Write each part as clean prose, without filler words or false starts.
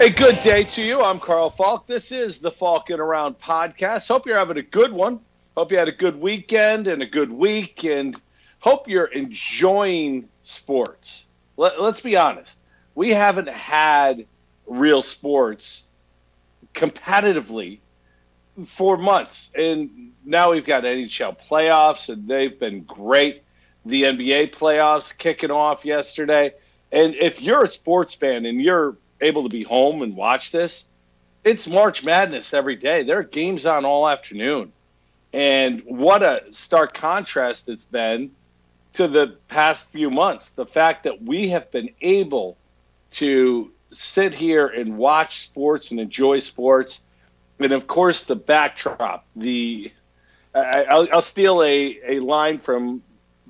A good day to you. I'm Carl Falk. This is the Falkin Around podcast. Hope you're having a good one. Hope you had a good weekend and a good week, and hope you're enjoying sports. Let's be honest. We haven't had real sports competitively for months, and now we've got NHL playoffs, and they've been great. The NBA playoffs kicking off yesterday. And if you're a sports fan and you're able to be home and watch this, it's March Madness every day. There are games on all afternoon. And what a stark contrast it's been to the past few months. The fact that we have been able to sit here and watch sports and enjoy sports. And, of course, the backdrop. I'll steal a line from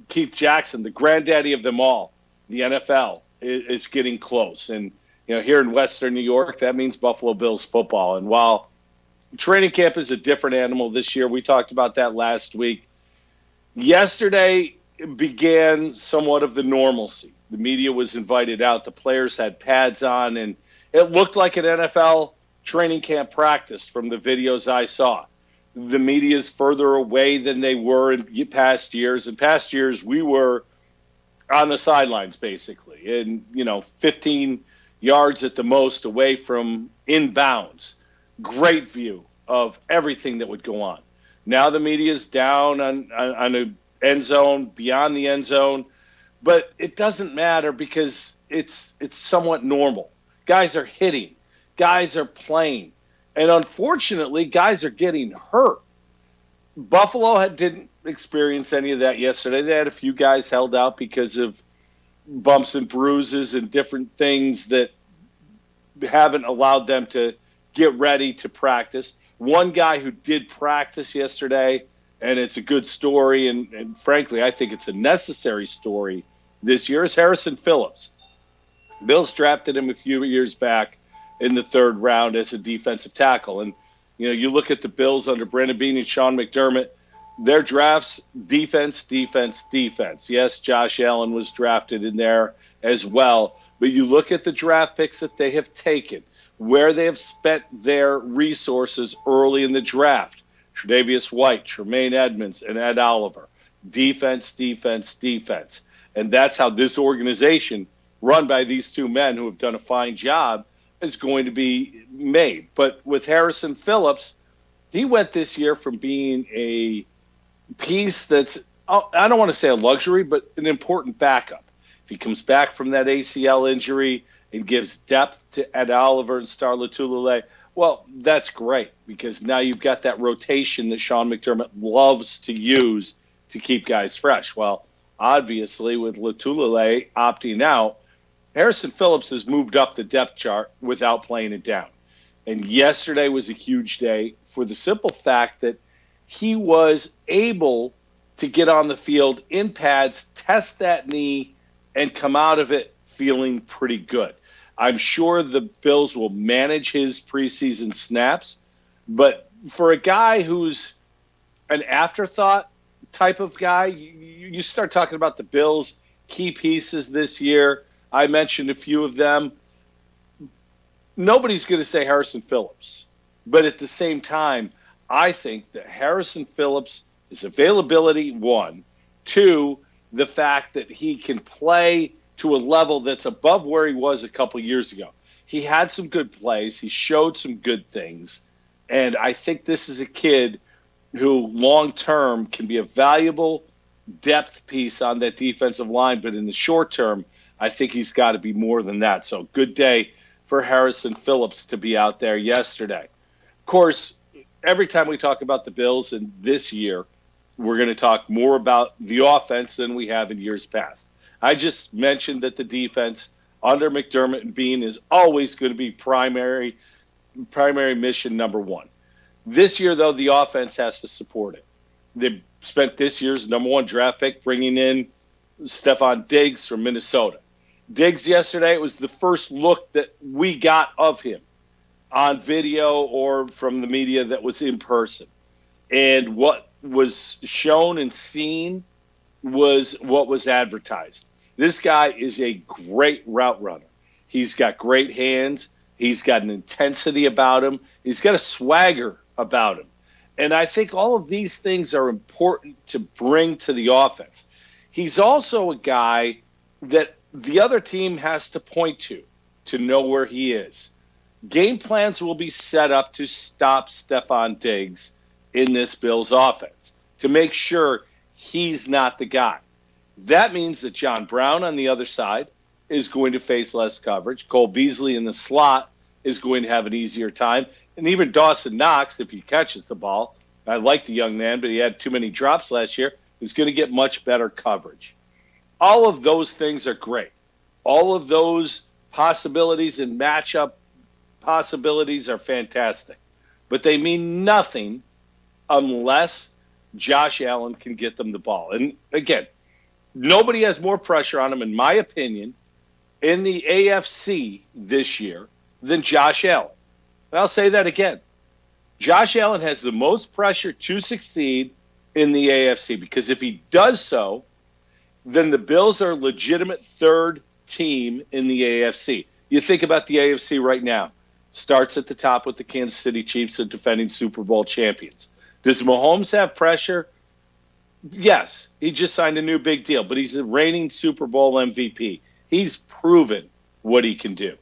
Keith Jackson, the granddaddy of them all. The NFL is getting close. And here in Western New York, that means Buffalo Bills football. And while training camp is a different animal this year, we talked about that last week. Yesterday began somewhat of the normalcy. The media was invited out. The players had pads on, and it looked like an NFL training camp practice from the videos I saw. The media is further away than they were in past years. In past years, we were on the sidelines, basically, and 15 yards at the most away from inbounds. Great view of everything that would go on. Now the media is down on an end zone, beyond the end zone, but it doesn't matter because it's somewhat normal. Guys are hitting. Guys are playing. And unfortunately, guys are getting hurt. Buffalo didn't experience any of that yesterday. They had a few guys held out because of bumps and bruises and different things that haven't allowed them to get ready to practice. One guy who did practice yesterday, and it's a good story, and frankly, I think it's a necessary story this year, is Harrison Phillips. Bills drafted him a few years back in the third round as a defensive tackle. And, you look at the Bills under Brandon Beane and Sean McDermott, their drafts, defense, defense, defense. Yes, Josh Allen was drafted in there as well. But you look at the draft picks that they have taken, where they have spent their resources early in the draft. Tre'Davious White, Tremaine Edmonds, and Ed Oliver. Defense, defense, defense. And that's how this organization, run by these two men who have done a fine job, is going to be made. But with Harrison Phillips, he went this year from being a piece that's, I don't want to say a luxury, but an important backup. If he comes back from that ACL injury and gives depth to Ed Oliver and Star Lotulelei, well, that's great because now you've got that rotation that Sean McDermott loves to use to keep guys fresh. Well, obviously, with Lotulelei opting out, Harrison Phillips has moved up the depth chart without playing it down. And yesterday was a huge day for the simple fact that he was able to get on the field in pads, test that knee, and come out of it feeling pretty good. I'm sure the Bills will manage his preseason snaps, but for a guy who's an afterthought type of guy, you start talking about the Bills' key pieces this year. I mentioned a few of them. Nobody's going to say Harrison Phillips. But at the same time, I think that Harrison Phillips' his availability, one. Two, the fact that he can play to a level that's above where he was a couple years ago. He had some good plays. He showed some good things. And I think this is a kid who long-term can be a valuable depth piece on that defensive line. But in the short term, I think he's got to be more than that. So good day for Harrison Phillips to be out there yesterday. Of course, every time we talk about the Bills and this year, we're going to talk more about the offense than we have in years past. I just mentioned that the defense under McDermott and Beane is always going to be primary mission number one. This year, though, the offense has to support it. They spent this year's number one draft pick bringing in Stephon Diggs from Minnesota. Diggs yesterday, it was the first look that we got of him on video or from the media that was in person. And what was shown and seen was what was advertised. This guy is a great route runner. He's got great hands. He's got an intensity about him. He's got a swagger about him. And I think all of these things are important to bring to the offense. He's also a guy that the other team has to point to know where he is. Game plans will be set up to stop Stephon Diggs in this Bills offense, to make sure he's not the guy. That means that John Brown on the other side is going to face less coverage. Cole Beasley in the slot is going to have an easier time. And even Dawson Knox, if he catches the ball, I like the young man, but he had too many drops last year, is going to get much better coverage. All of those things are great. All of those possibilities and matchup possibilities are fantastic. But they mean nothing unless Josh Allen can get them the ball. And again, nobody has more pressure on him, in my opinion, in the AFC this year than Josh Allen. And I'll say that again. Josh Allen has the most pressure to succeed in the AFC, because if he does so, then the Bills are a legitimate third team in the AFC. You think about the AFC right now. Starts at the top with the Kansas City Chiefs, the defending Super Bowl champions. Does Mahomes have pressure? Yes. He just signed a new big deal, but he's the reigning Super Bowl MVP. He's proven what he can do.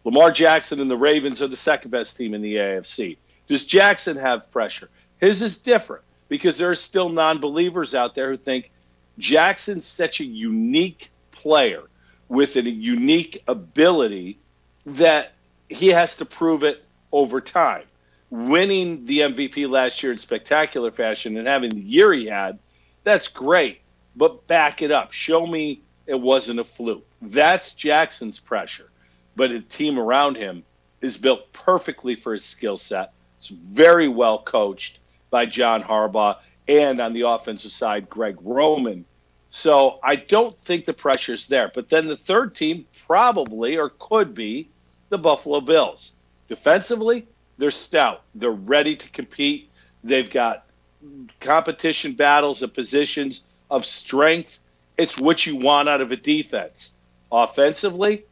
Lamar Jackson and the Ravens are the second best team in the AFC. Does Jackson have pressure? His is different, because there are still non-believers out there who think Jackson's such a unique player with a unique ability that he has to prove it over time. Winning the MVP last year in spectacular fashion and having the year he had, that's great, but back it up. Show me it wasn't a fluke. That's Jackson's pressure. But a team around him is built perfectly for his skill set. It's very well coached by John Harbaugh, and on the offensive side, Greg Roman. So I don't think the pressure's there. But then the third team probably, or could be, the Buffalo Bills. Defensively, they're stout. They're ready to compete. They've got competition battles at positions of strength. It's what you want out of a defense. Offensively,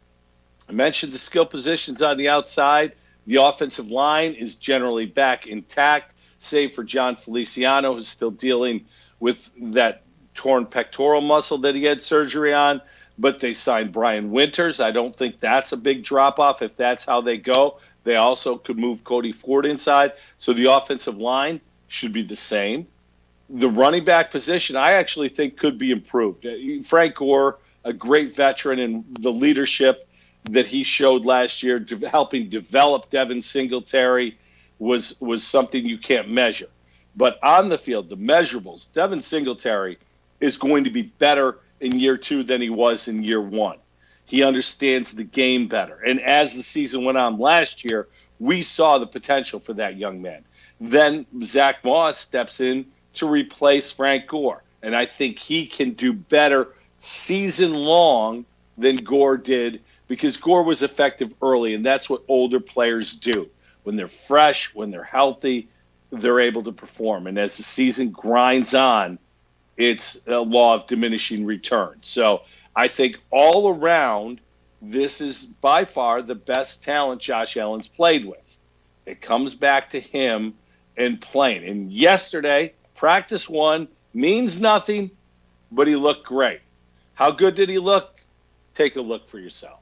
I mentioned the skill positions on the outside. The offensive line is generally back intact, save for John Feliciano, who's still dealing with that torn pectoral muscle that he had surgery on. But they signed Brian Winters. I don't think that's a big drop-off if that's how they go. They also could move Cody Ford inside. So the offensive line should be the same. The running back position, I actually think, could be improved. Frank Gore, a great veteran, and the leadership that he showed last year, helping develop Devin Singletary, was something you can't measure. But on the field, the measurables, Devin Singletary is going to be better in year two than he was in year one. He understands the game better. And as the season went on last year, we saw the potential for that young man. Then Zach Moss steps in to replace Frank Gore. And I think he can do better season long than Gore did, because Gore was effective early, and that's what older players do. When they're fresh, when they're healthy, they're able to perform. And as the season grinds on, it's a law of diminishing returns. So I think all around, this is by far the best talent Josh Allen's played with. It comes back to him and playing. And yesterday, practice one means nothing, but he looked great. How good did he look? Take a look for yourself.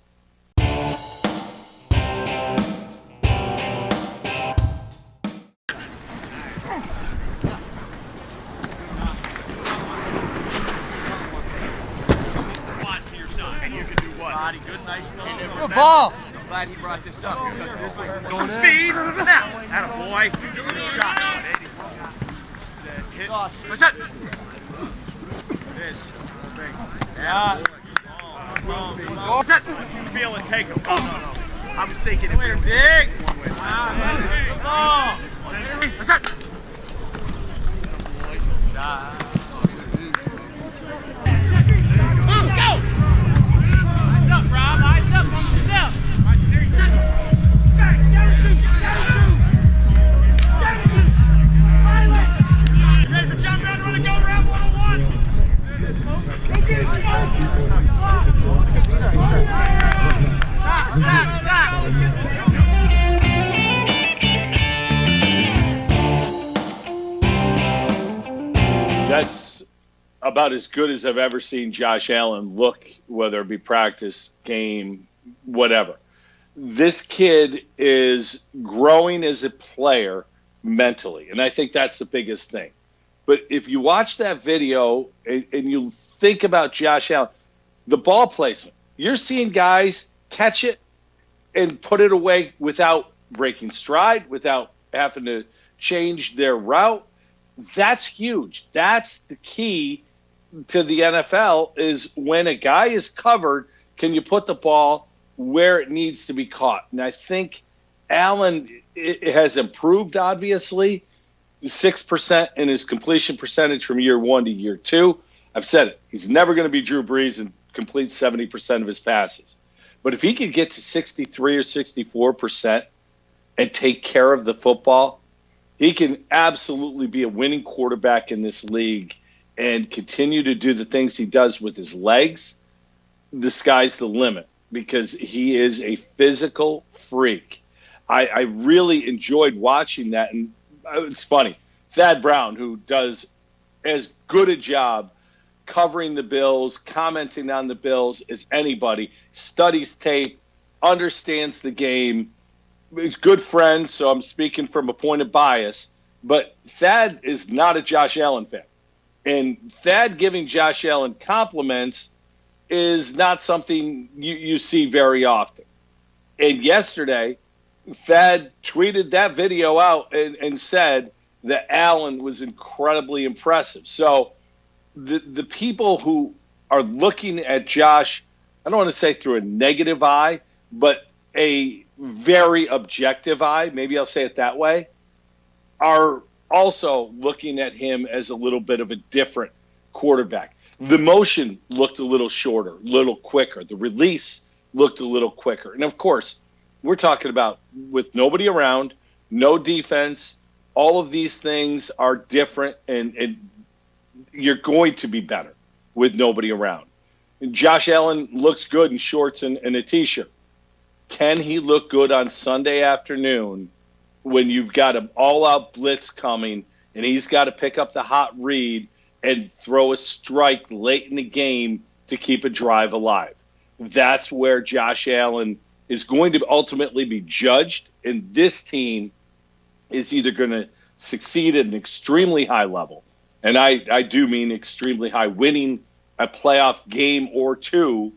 Good, nice good ball. I'm glad he brought this up. This was going speed. Atta boy. Good shot. Hit. What's that? It is. Yeah. What's that? Once you feel it, take him. Oh, no. I was thinking if we were dig. What's that? Go! Eyes up, Rob. Eyes up on the step. You ready for jump around? Want to go around 101? Go get it. Stop. about as good as I've ever seen Josh Allen look, whether it be practice, game, whatever. This kid is growing as a player mentally, and I think that's the biggest thing. But if you watch that video and you think about Josh Allen, the ball placement, you're seeing guys catch it and put it away without breaking stride, without having to change their route. That's huge. That's the key to the NFL, is when a guy is covered, can you put the ball where it needs to be caught? And I think Allen has improved, obviously, 6% in his completion percentage from year 1 to year 2. I've said it. He's never going to be Drew Brees and complete 70% of his passes. But if he could get to 63 or 64% and take care of the football, he can absolutely be a winning quarterback in this league and continue to do the things he does with his legs. The sky's the limit, because he is a physical freak. I really enjoyed watching that. And it's funny, Thad Brown, who does as good a job covering the Bills, commenting on the Bills as anybody, studies tape, understands the game. He's good friends, so I'm speaking from a point of bias. But Thad is not a Josh Allen fan. And Thad giving Josh Allen compliments is not something you see very often. And yesterday, Thad tweeted that video out and said that Allen was incredibly impressive. So the people who are looking at Josh, I don't want to say through a negative eye, but a very objective eye, maybe I'll say it that way, are also looking at him as a little bit of a different quarterback. The motion looked a little shorter, a little quicker. The release looked a little quicker. And, of course, we're talking about with nobody around, no defense, all of these things are different, and you're going to be better with nobody around. And Josh Allen looks good in shorts and a T-shirt. Can he look good on Sunday afternoon when you've got an all-out blitz coming and he's got to pick up the hot read and throw a strike late in the game to keep a drive alive? That's where Josh Allen is going to ultimately be judged, and this team is either going to succeed at an extremely high level, and I do mean extremely high, winning a playoff game or two,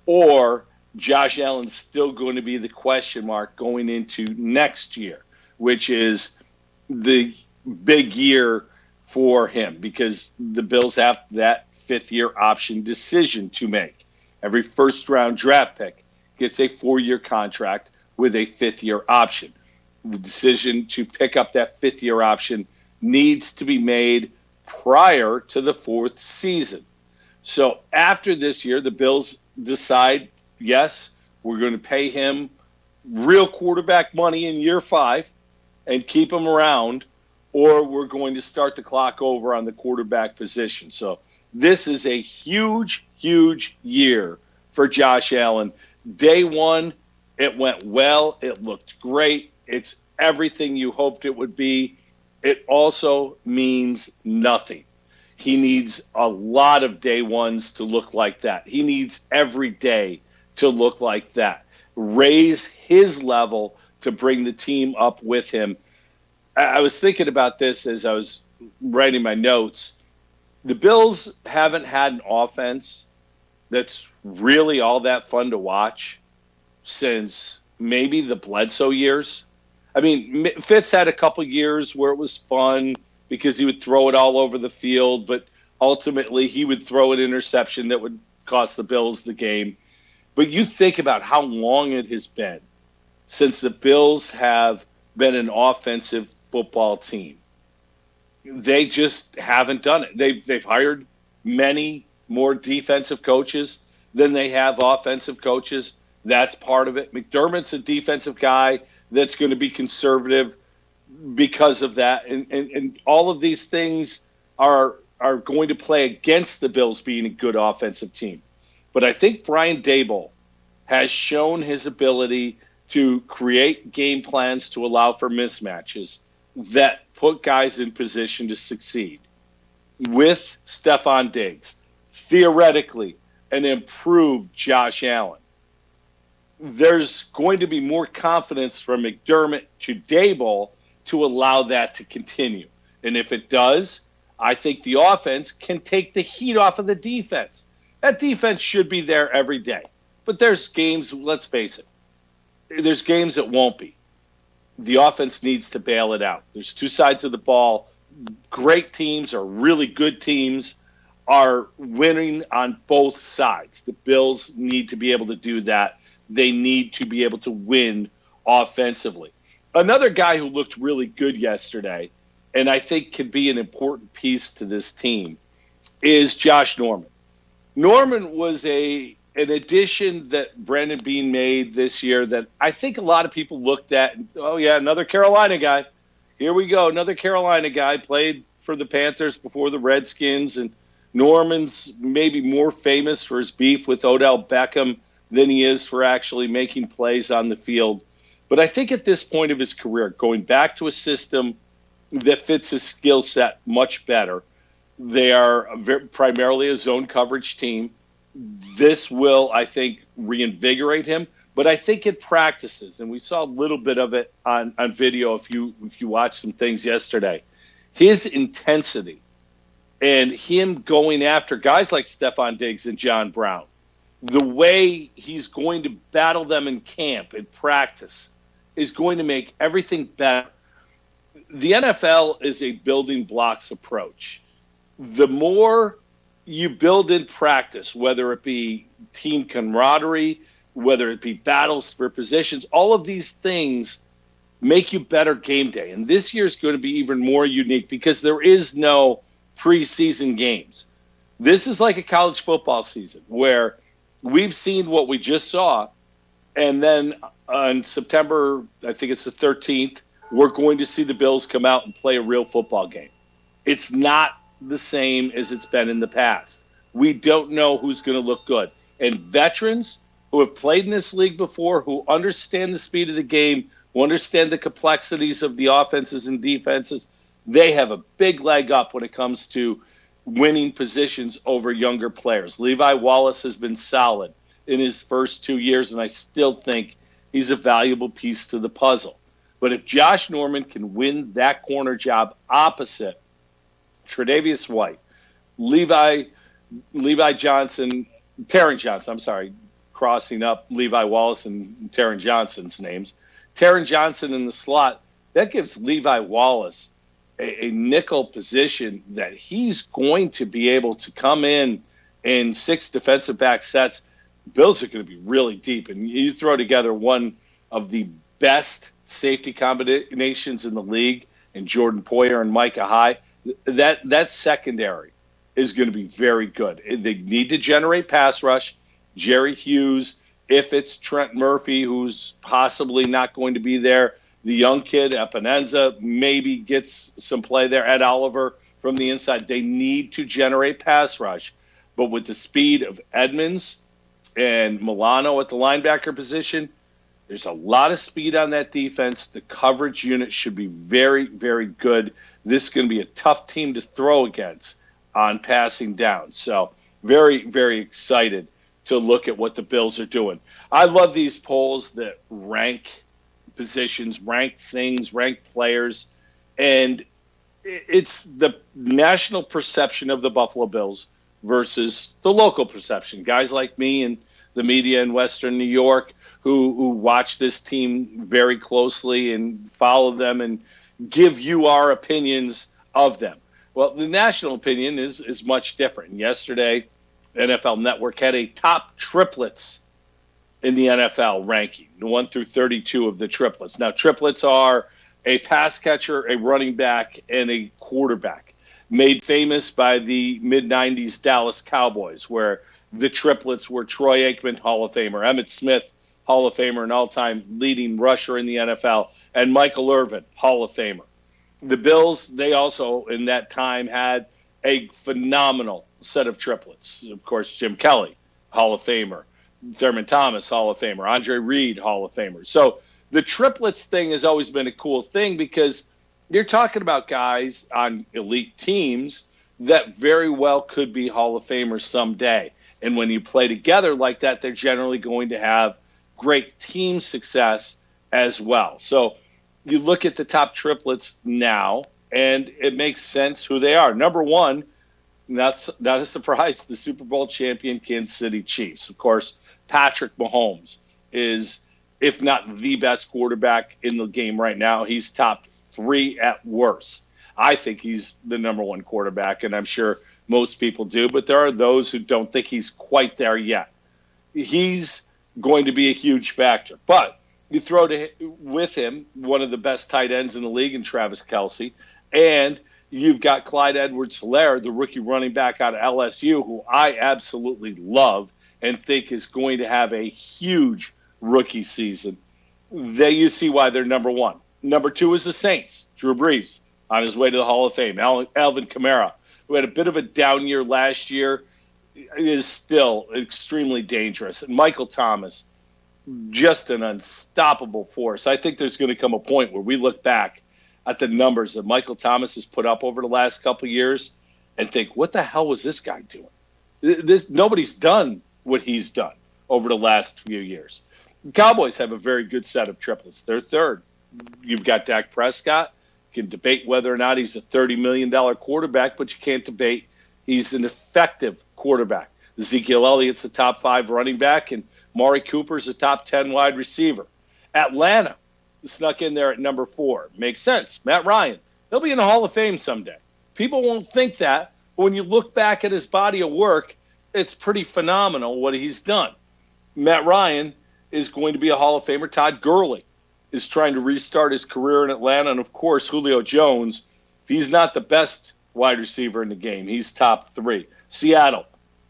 or Josh Allen's still going to be the question mark going into next year, which is the big year for him, because the Bills have that fifth-year option decision to make. Every first-round draft pick gets a 4-year contract with a fifth-year option. The decision to pick up that fifth-year option needs to be made prior to the fourth season. So after this year, the Bills decide, yes, we're going to pay him real quarterback money in year 5 and keep him around, or we're going to start the clock over on the quarterback position. So this is a huge, huge year for Josh Allen. Day 1, it went well. It looked great. It's everything you hoped it would be. It also means nothing. He needs a lot of day 1s to look like that. He needs every day to look like that. Raise his level to bring the team up with him. I was thinking about this as I was writing my notes. The Bills haven't had an offense that's really all that fun to watch since maybe the Bledsoe years. I mean, Fitz had a couple years where it was fun because he would throw it all over the field, but ultimately he would throw an interception that would cost the Bills the game. But you think about how long it has been since the Bills have been an offensive football team. They just haven't done it. They've hired many more defensive coaches than they have offensive coaches. That's part of it. McDermott's a defensive guy that's going to be conservative because of that. And all of these things are going to play against the Bills being a good offensive team. But I think Brian Daboll has shown his ability to create game plans to allow for mismatches that put guys in position to succeed. with Stephon Diggs, theoretically, an improved Josh Allen, there's going to be more confidence from McDermott to Daboll to allow that to continue. And if it does, I think the offense can take the heat off of the defense. That defense should be there every day. But there's games, let's face it, there's games that won't be. The offense needs to bail it out. There's two sides of the ball. Great teams or really good teams are winning on both sides. The Bills need to be able to do that. They need to be able to win offensively. Another guy who looked really good yesterday, and I think could be an important piece to this team, is Josh Norman. Norman was an addition that Brandon Beane made this year that I think a lot of people looked at and, oh, yeah, another Carolina guy. Here we go, another Carolina guy, played for the Panthers before the Redskins, and Norman's maybe more famous for his beef with Odell Beckham than he is for actually making plays on the field. But I think at this point of his career, going back to a system that fits his skill set much better, they are primarily a zone coverage team. This will, I think, reinvigorate him. But I think it practices, and we saw a little bit of it on video if you watched some things yesterday, his intensity and him going after guys like Stephon Diggs and John Brown, the way he's going to battle them in camp, in practice, is going to make everything better. The NFL is a building blocks approach. The more you build in practice, whether it be team camaraderie, whether it be battles for positions, all of these things make you better game day. And this year is going to be even more unique because there is no preseason games. This is like a college football season where we've seen what we just saw, and then on September, I think it's the 13th, we're going to see the Bills come out and play a real football game. It's not the same as it's been in the past. We don't know who's going to look good. And veterans who have played in this league before, who understand the speed of the game, who understand the complexities of the offenses and defenses, they have a big leg up when it comes to winning positions over younger players. Levi Wallace has been solid in his first 2 years, and I still think he's a valuable piece to the puzzle. But if Josh Norman can win that corner job opposite Tre'Davious White, Taron Johnson, crossing up Levi Wallace and Taron Johnson's names. Taron Johnson in the slot, that gives Levi Wallace a nickel position that he's going to be able to come in 6 defensive back sets. Bills are going to be really deep, and you throw together one of the best safety combinations in the league in Jordan Poyer and Micah Hyde. That secondary is going to be very good. They need to generate pass rush. Jerry Hughes, if it's Trent Murphy, who's possibly not going to be there, the young kid, Epinenza, maybe gets some play there. Ed Oliver from the inside. They need to generate pass rush. But with the speed of Edmonds and Milano at the linebacker position, there's a lot of speed on that defense. The coverage unit should be very, very good. This is going to be a tough team to throw against on passing down. So very, very excited to look at what the Bills are doing. I love these polls that rank positions, rank things, rank players, and it's the national perception of the Buffalo Bills versus the local perception. Guys like me and the media in Western New York who watch this team very closely and follow them and give you our opinions of them. Well, the national opinion is much different. Yesterday, NFL Network had a top triplets in the NFL ranking, the 1 through 32 of the triplets. Now, triplets are a pass catcher, a running back, and a quarterback, made famous by the mid-'90s Dallas Cowboys, where the triplets were Troy Aikman, Hall of Famer, Emmitt Smith, Hall of Famer, and all-time leading rusher in the NFL, and Michael Irvin, Hall of Famer. The Bills, they also, in that time, had a phenomenal set of triplets. Of course, Jim Kelly, Hall of Famer. Thurman Thomas, Hall of Famer. Andre Reed, Hall of Famer. So the triplets thing has always been a cool thing because you're talking about guys on elite teams that very well could be Hall of Famers someday. And when you play together like that, they're generally going to have great team success as well. So you look at the top triplets now, and it makes sense who they are. Number one, not a surprise, the Super Bowl champion Kansas City Chiefs. Of course, Patrick Mahomes is, if not the best quarterback in the game right now, he's top 3 at worst. I think he's the number 1 quarterback, and I'm sure most people do, but there are those who don't think he's quite there yet. He's going to be a huge factor. But you throw with him one of the best tight ends in the league in Travis Kelce, and you've got Clyde Edwards-Helaire, the rookie running back out of LSU, who I absolutely love and think is going to have a huge rookie season. There you see why they're number 1. Number 2 is the Saints. Drew Brees on his way to the Hall of Fame. Alvin Kamara, who had a bit of a down year last year, is still extremely dangerous. And Michael Thomas, just an unstoppable force. I think there's going to come a point where we look back at the numbers that Michael Thomas has put up over the last couple of years and think, what the hell was this guy doing? Nobody's done what he's done over the last few years. The Cowboys have a very good set of triplets. They're third. You've got Dak Prescott. You can debate whether or not he's a $30 million quarterback, but you can't debate he's an effective quarterback. Ezekiel Elliott's a top 5 running back, and Maury Cooper's a top 10 wide receiver. Atlanta snuck in there at number 4. Makes sense. Matt Ryan, he'll be in the Hall of Fame someday. People won't think that, but when you look back at his body of work, it's pretty phenomenal what he's done. Matt Ryan is going to be a Hall of Famer. Todd Gurley is trying to restart his career in Atlanta. And, of course, Julio Jones, if he's not the best wide receiver in the game, he's top 3. Seattle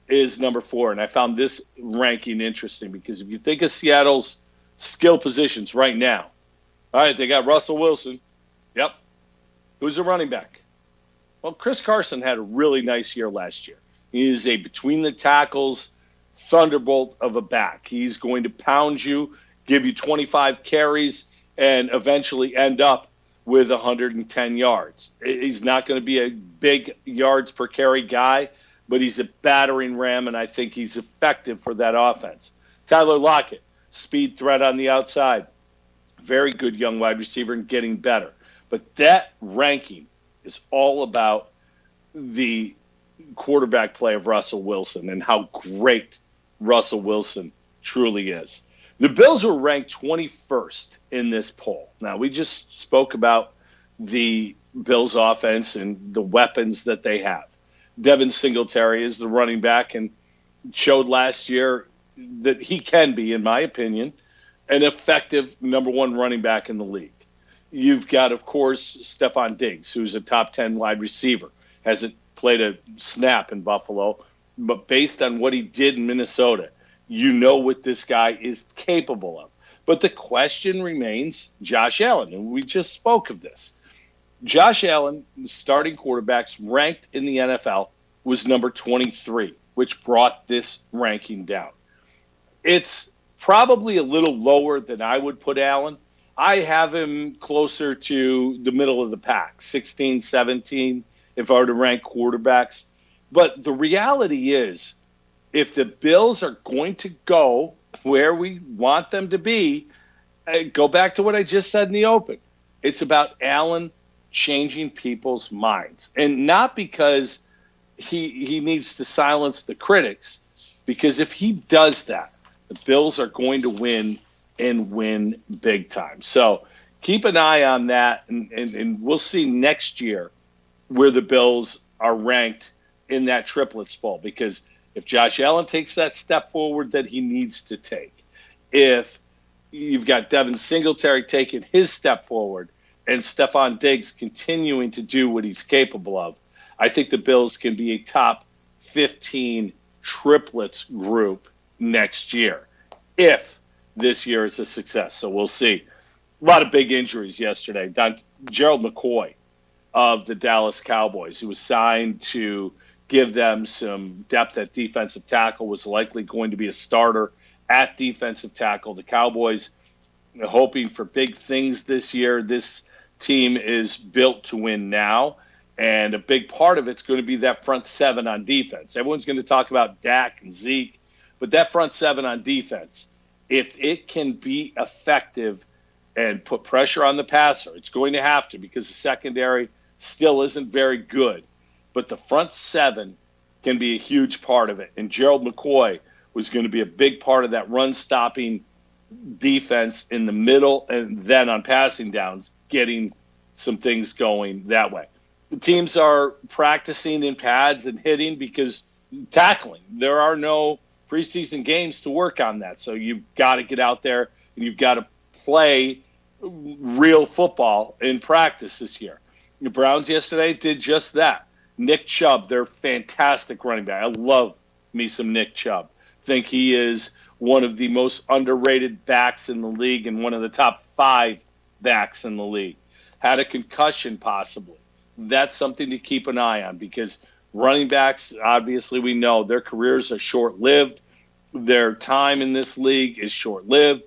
is number 4. And I found this ranking interesting because if you think of Seattle's skill positions right now, all right, they got Russell Wilson. Yep. Who's a running back? Well, Chris Carson had a really nice year last year. He is a between-the-tackles thunderbolt of a back. He's going to pound you, give you 25 carries, and eventually end up with 110 yards. He's not going to be a big yards per carry guy, but he's a battering ram, and I think he's effective for that offense. Tyler Lockett, speed threat on the outside. Very good young wide receiver and getting better. But that ranking is all about the quarterback play of Russell Wilson and how great Russell Wilson truly is. The Bills were ranked 21st in this poll. Now, we just spoke about the Bills offense and the weapons that they have. Devin Singletary is the running back and showed last year that he can be, in my opinion, an effective number 1 running back in the league. You've got, of course, Stephon Diggs, who's a top 10 wide receiver. Hasn't played a snap in Buffalo, but based on what he did in Minnesota, you know what this guy is capable of. But the question remains Josh Allen, and we just spoke of this. Josh Allen, starting quarterbacks ranked in the NFL, was number 23, which brought this ranking down. It's probably a little lower than I would put Allen. I have him closer to the middle of the pack, 16, 17, if I were to rank quarterbacks. But the reality is, if the Bills are going to go where we want them to be, go back to what I just said in the open. It's about Allen changing people's minds. And not because he needs to silence the critics, because if he does that, the Bills are going to win and win big time. So keep an eye on that, and we'll see next year where the Bills are ranked in that triplets bowl, because if Josh Allen takes that step forward that he needs to take, if you've got Devin Singletary taking his step forward and Stephon Diggs continuing to do what he's capable of, I think the Bills can be a top 15 triplets group next year if this year is a success. So we'll see. A lot of big injuries yesterday. Gerald McCoy of the Dallas Cowboys, who was signed to give them some depth at defensive tackle, was likely going to be a starter at defensive tackle. The Cowboys are hoping for big things this year. This team is built to win now, And a big part of it's going to be that front seven on defense. Everyone's going to talk about Dak and Zeke, but that front seven on defense, if it can be effective and put pressure on the passer, it's going to have to, because the secondary still isn't very good. But the front seven can be a huge part of it. And Gerald McCoy was going to be a big part of that run-stopping defense in the middle, and then on passing downs, getting some things going that way. The teams are practicing in pads and hitting because tackling. There are no preseason games to work on that. So you've got to get out there and you've got to play real football in practice this year. The Browns yesterday did just that. Nick Chubb, their fantastic running back. I love me some Nick Chubb. Think he is one of the most underrated backs in the league and one of the top 5 backs in the league. Had a concussion possibly. That's something to keep an eye on, because running backs, obviously we know their careers are short-lived. Their time in this league is short-lived.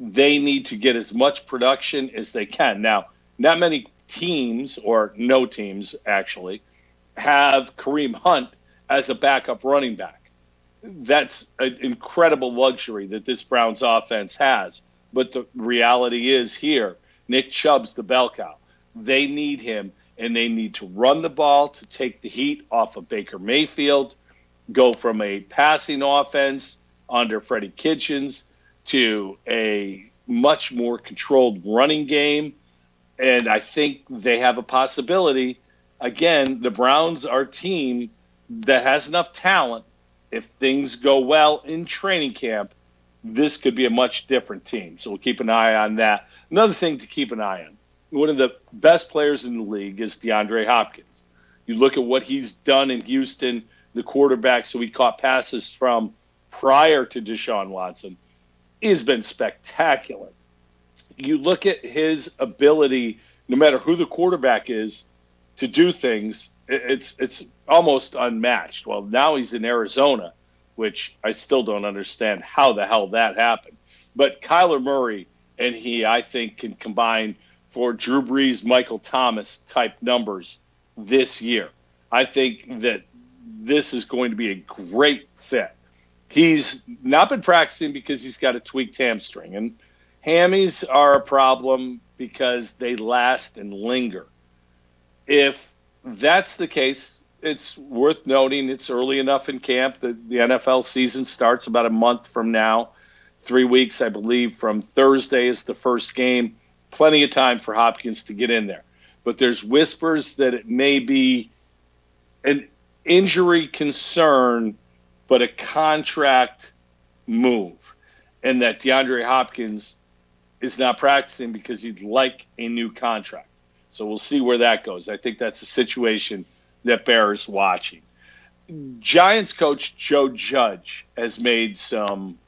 They need to get as much production as they can. Now, not many teams, or no teams actually, have Kareem Hunt as a backup running back. That's an incredible luxury that this Browns offense has. But the reality is here, Nick Chubb's the bell cow. They need him, and they need to run the ball to take the heat off of Baker Mayfield, go from a passing offense under Freddie Kitchens to a much more controlled running game. And I think they have a possibility. Again, the Browns are a team that has enough talent. If things go well in training camp, this could be a much different team. So we'll keep an eye on that. Another thing to keep an eye on, one of the best players in the league is Deandre Hopkins. You look at what he's done in Houston, the quarterback, so he caught passes from prior to Deshaun Watson, has been spectacular. You look at his ability, no matter who the quarterback is, to do things, it's almost unmatched. Well, now he's in Arizona, which I still don't understand how the hell that happened. But Kyler Murray and he, I think, can combine for Drew Brees, Michael Thomas type numbers this year. I think that this is going to be a great fit. He's not been practicing because he's got a tweaked hamstring, and hammies are a problem because they last and linger. If that's the case, it's worth noting it's early enough in camp that the NFL season starts about a month from now. 3 weeks, I believe, from Thursday is the first game. Plenty of time for Hopkins to get in there. But there's whispers that it may be an injury concern, but a contract move, and that DeAndre Hopkins is not practicing because he'd like a new contract. So we'll see where that goes. I think that's a situation that bears watching. Giants coach Joe Judge has made some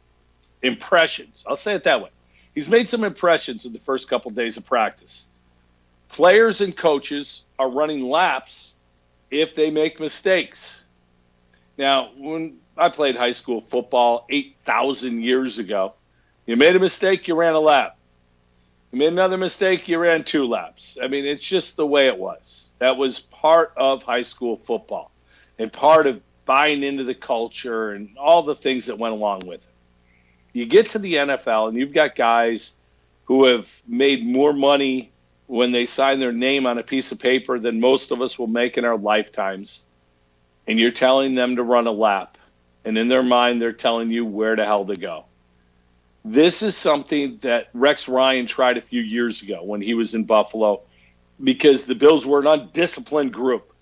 impressions. I'll say it that way. He's made some impressions in the first couple days of practice. Players and coaches are running laps if they make mistakes. Now, when I played high school football 8,000 years ago, you made a mistake, you ran a lap. You made another mistake, you ran 2 laps. I mean, it's just the way it was. That was part of high school football and part of buying into the culture and all the things that went along with it. You get to the NFL, and you've got guys who have made more money when they sign their name on a piece of paper than most of us will make in our lifetimes. And you're telling them to run a lap. And in their mind, they're telling you where the hell to go. This is something that Rex Ryan tried a few years ago when he was in Buffalo, because the Bills were an undisciplined group.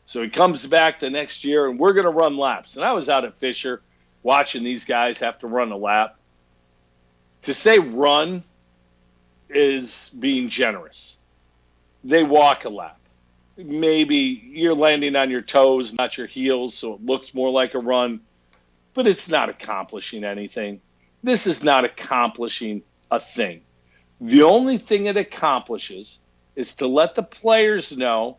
So he comes back the next year, and we're going to run laps. And I was out at Fisher watching these guys have to run a lap. To say run is being generous. They walk a lap. Maybe you're landing on your toes, not your heels, so it looks more like a run, but it's not accomplishing anything. This is not accomplishing a thing. The only thing it accomplishes is to let the players know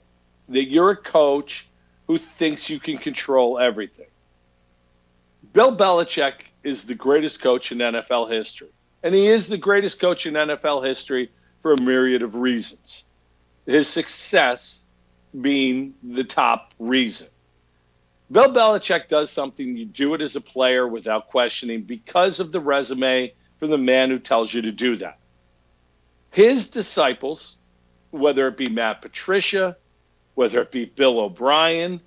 that you're a coach who thinks you can control everything. Bill Belichick is the greatest coach in NFL history. And he is the greatest coach in NFL history for a myriad of reasons. His success being the top reason. Bill Belichick does something, you do it as a player without questioning because of the resume from the man who tells you to do that. His disciples, whether it be Matt Patricia, whether it be Bill O'Brien,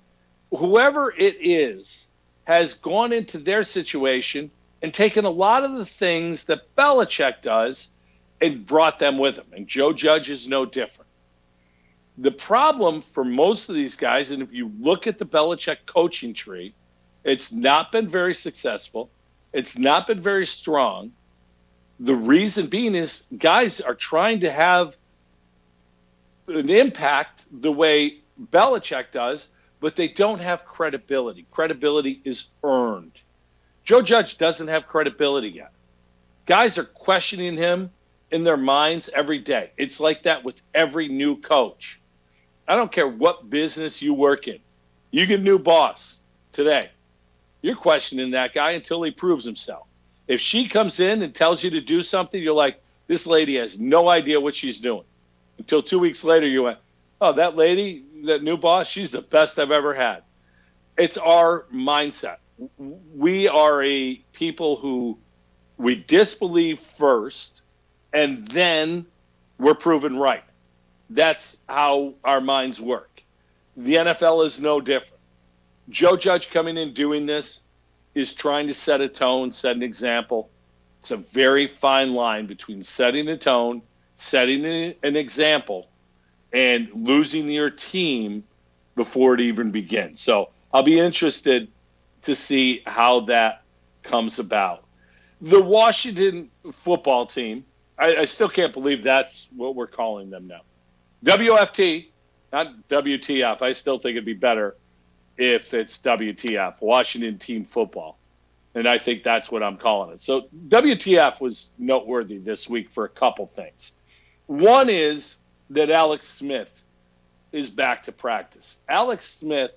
whoever it is, has gone into their situation and taken a lot of the things that Belichick does and brought them with him. And Joe Judge is no different. The problem for most of these guys, and if you look at the Belichick coaching tree, it's not been very successful. It's not been very strong. The reason being is guys are trying to have an impact the way Belichick does, but they don't have credibility. Credibility is earned. Joe Judge doesn't have credibility yet. Guys are questioning him in their minds every day. It's like that with every new coach. I don't care what business you work in. You get a new boss today. You're questioning that guy until he proves himself. If she comes in and tells you to do something, you're like, this lady has no idea what she's doing. Until 2 weeks later, you went, oh, that lady, that new boss, she's the best I've ever had. It's our mindset. We are a people who we disbelieve first, and then we're proven right. That's how our minds work. The NFL is no different. Joe Judge coming in doing this is trying to set a tone, set an example. It's a very fine line between setting a tone, setting an example, and losing your team before it even begins. So I'll be interested to see how that comes about. The Washington football team, I still can't believe that's what we're calling them now. WFT, not WTF. I still think it'd be better if it's WTF, Washington Team Football. And I think that's what I'm calling it. So WTF was noteworthy this week for a couple things. One is that Alex Smith is back to practice. Alex Smith,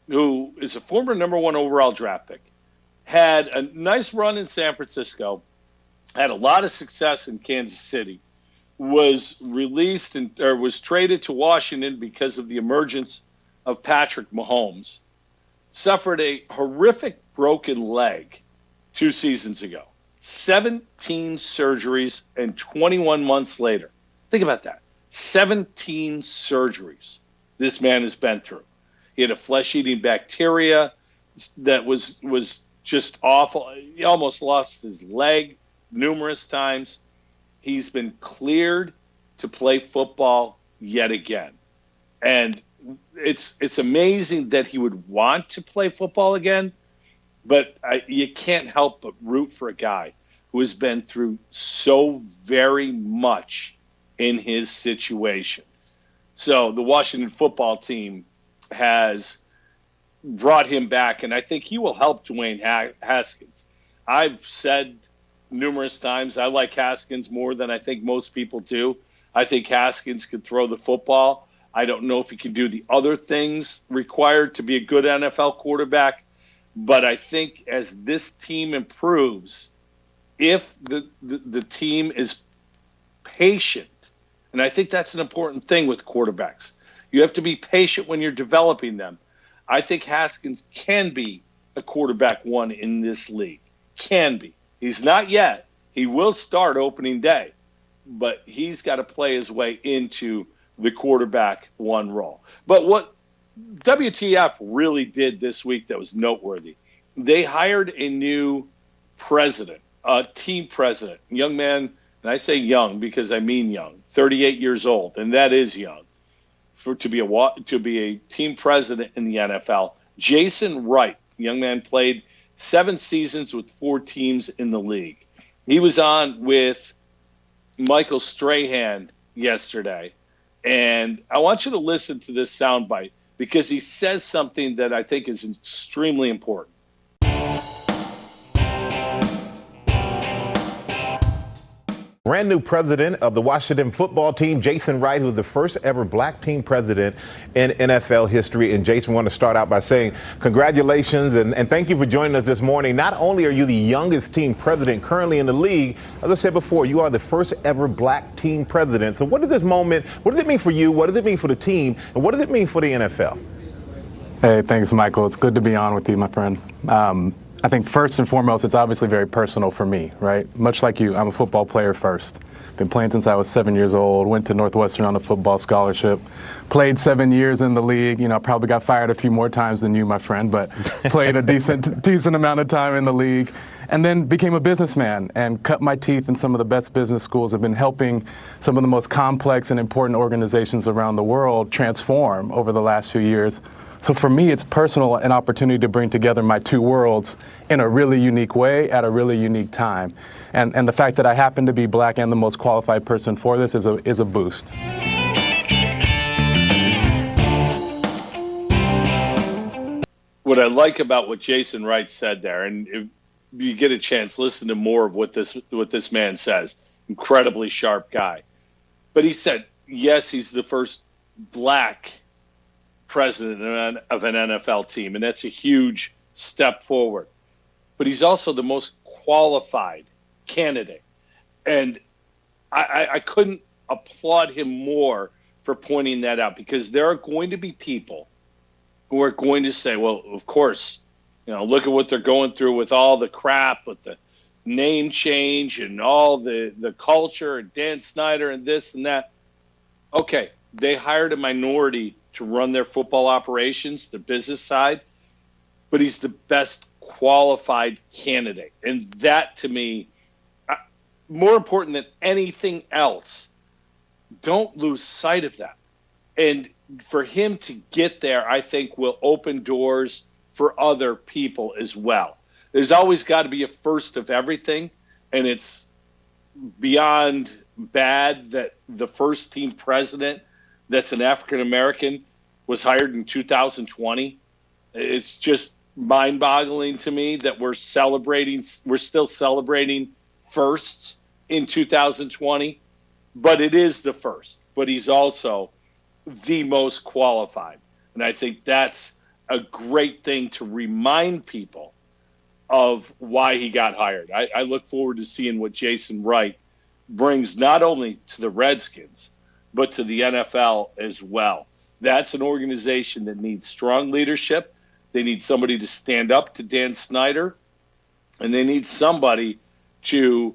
who is a former number 1 overall draft pick, had a nice run in San Francisco, had a lot of success in Kansas City, was released or was traded to Washington because of the emergence of Patrick Mahomes, suffered a horrific broken leg 2 seasons ago, 17 surgeries, and 21 months later. Think about that. 17 surgeries this man has been through. He had a flesh-eating bacteria that was just awful. He almost lost his leg numerous times. He's been cleared to play football yet again. And it's amazing that he would want to play football again, but you can't help but root for a guy who has been through so very much in his situation. So the Washington football team has brought him back, and I think he will help Dwayne Haskins. I've said numerous times I like Haskins more than I think most people do. I think Haskins could throw the football. I don't know if he can do the other things required to be a good NFL quarterback, but I think as this team improves, if the team is patient, and I think that's an important thing with quarterbacks. You have to be patient when you're developing them. I think Haskins can be a quarterback 1 in this league. Can be. He's not yet. He will start opening day, but he's got to play his way into the quarterback 1 role. But what WTF really did this week that was noteworthy, they hired a new president, a team president, young man, and I say young because I mean young, 38 years old, and that is young, to be a team president in the NFL. Jason Wright, young man, played 7 seasons with 4 teams in the league. He was on with Michael Strahan yesterday, and I want you to listen to this soundbite because he says something that I think is extremely important. Brand new president of the Washington football team, Jason Wright, who's the first ever black team president in NFL history. And Jason, I want to start out by saying congratulations and thank you for joining us this morning. Not only are you the youngest team president currently in the league, as I said before, you are the first ever black team president. So what does this moment, what does it mean for you? What does it mean for the team? And what does it mean for the NFL? Hey, thanks, Michael. It's good to be on with you, my friend. I think first and foremost, it's obviously very personal for me, right? Much like you, I'm a football player first. Been playing since I was 7 years old, went to Northwestern on a football scholarship, played 7 years in the league. You know, probably got fired a few more times than you, my friend, but played a decent amount of time in the league. And then became a businessman and cut my teeth in some of the best business schools. I've been helping some of the most complex and important organizations around the world transform over the last few years. So for me, it's personal, an opportunity to bring together my two worlds in a really unique way at a really unique time. And the fact that I happen to be black and the most qualified person for this is a boost. What I like about what Jason Wright said there, and if you get a chance, listen to more of what this man says. Incredibly sharp guy. But he said, yes, he's the first black president of an NFL team, and that's a huge step forward. But he's also the most qualified candidate. And I couldn't applaud him more for pointing that out, because there are going to be people who are going to say, well, of course, you know, look at what they're going through with all the crap, with the name change and all the culture and Dan Snyder and this and that. Okay, they hired a minority to run their football operations, the business side, but he's the best qualified candidate. And that, to me, more important than anything else, don't lose sight of that. And for him to get there, I think will open doors for other people as well. There's always got to be a first of everything, and it's beyond bad that the first team president that's an African-American was hired in 2020. It's just mind-boggling to me that we're still celebrating firsts in 2020, but it is the first. But he's also the most qualified. And I think that's a great thing to remind people of why he got hired. I look forward to seeing what Jason Wright brings not only to the Redskins, but to the NFL as well. That's an organization that needs strong leadership. They need somebody to stand up to Dan Snyder, and they need somebody to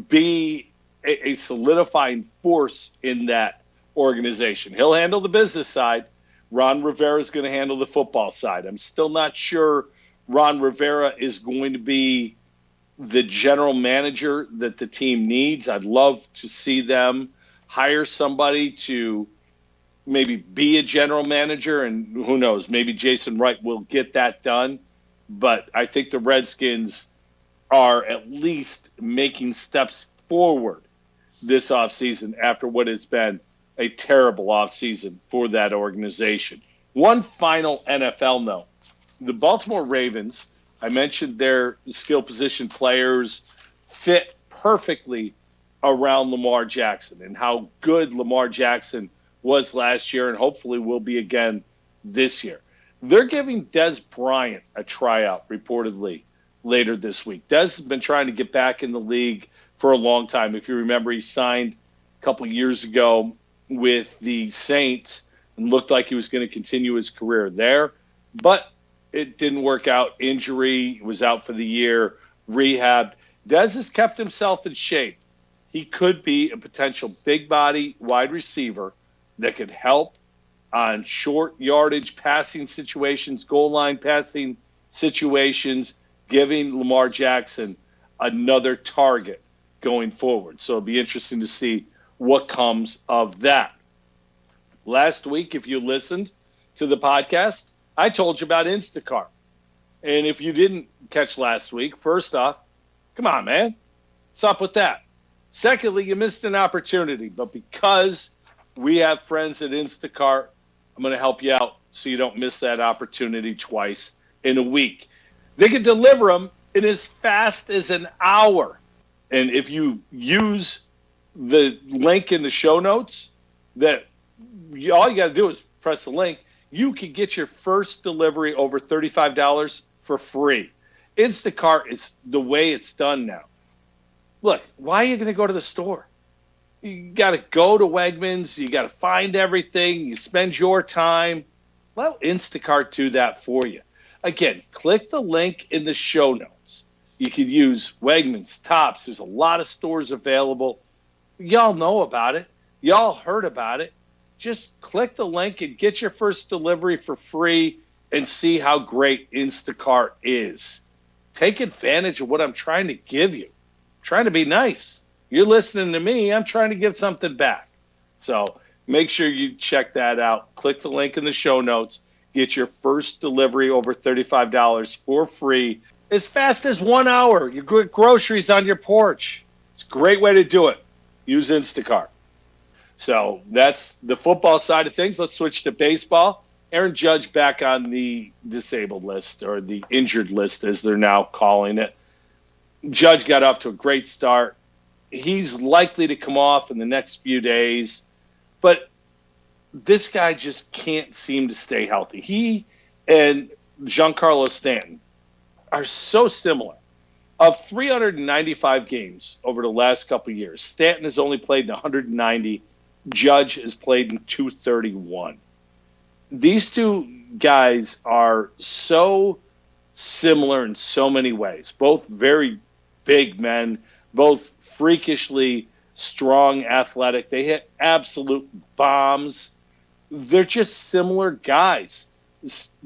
be a solidifying force in that organization. He'll handle the business side. Ron Rivera is going to handle the football side. I'm still not sure Ron Rivera is going to be the general manager that the team needs. I'd love to see them hire somebody to maybe be a general manager, and who knows, maybe Jason Wright will get that done. But I think the Redskins are at least making steps forward this offseason after what has been a terrible offseason for that organization. One final NFL note. The Baltimore Ravens, I mentioned their skill position players fit perfectly around Lamar Jackson and how good Lamar Jackson was last year and hopefully will be again this year. They're giving Dez Bryant a tryout reportedly later this week. Dez has been trying to get back in the league for a long time. If you remember, he signed a couple years ago with the Saints and looked like he was going to continue his career there, but it didn't work out. Injury, was out for the year, rehabbed. Dez has kept himself in shape. He could be a potential big body wide receiver that could help on short yardage passing situations, goal line passing situations, giving Lamar Jackson another target going forward. So it'll be interesting to see what comes of that. Last week, if you listened to the podcast, I told you about Instacart. And if you didn't catch last week, first off, come on, man. What's up with that? Secondly, you missed an opportunity. But because we have friends at Instacart, I'm going to help you out so you don't miss that opportunity twice in a week. They can deliver them in as fast as an hour. And if you use the link in the show notes that all you got to do is press the link. You can get your first delivery over $35 for free. Instacart is the way it's done now. Look, why are you going to go to the store? You got to go to Wegmans. You got to find everything. You spend your time. Let Instacart do that for you. Again, click the link in the show notes. You can use Wegmans, Tops. There's a lot of stores available. Y'all know about it. Y'all heard about it. Just click the link and get your first delivery for free and see how great Instacart is. Take advantage of what I'm trying to give you. I'm trying to be nice. You're listening to me. I'm trying to give something back. So make sure you check that out. Click the link in the show notes. Get your first delivery over $35 for free as fast as 1 hour. You get groceries on your porch. It's a great way to do it. Use Instacart. So that's the football side of things. Let's switch to baseball. Aaron Judge back on the disabled list, or the injured list as they're now calling it. Judge got off to a great start. He's likely to come off in the next few days, but this guy just can't seem to stay healthy. He and Giancarlo Stanton are so similar. Of 395 games over the last couple of years, Stanton has only played in 190. Judge has played in 231. These two guys are so similar in so many ways. Both very big men, both freakishly strong, athletic. They hit absolute bombs. They're just similar guys.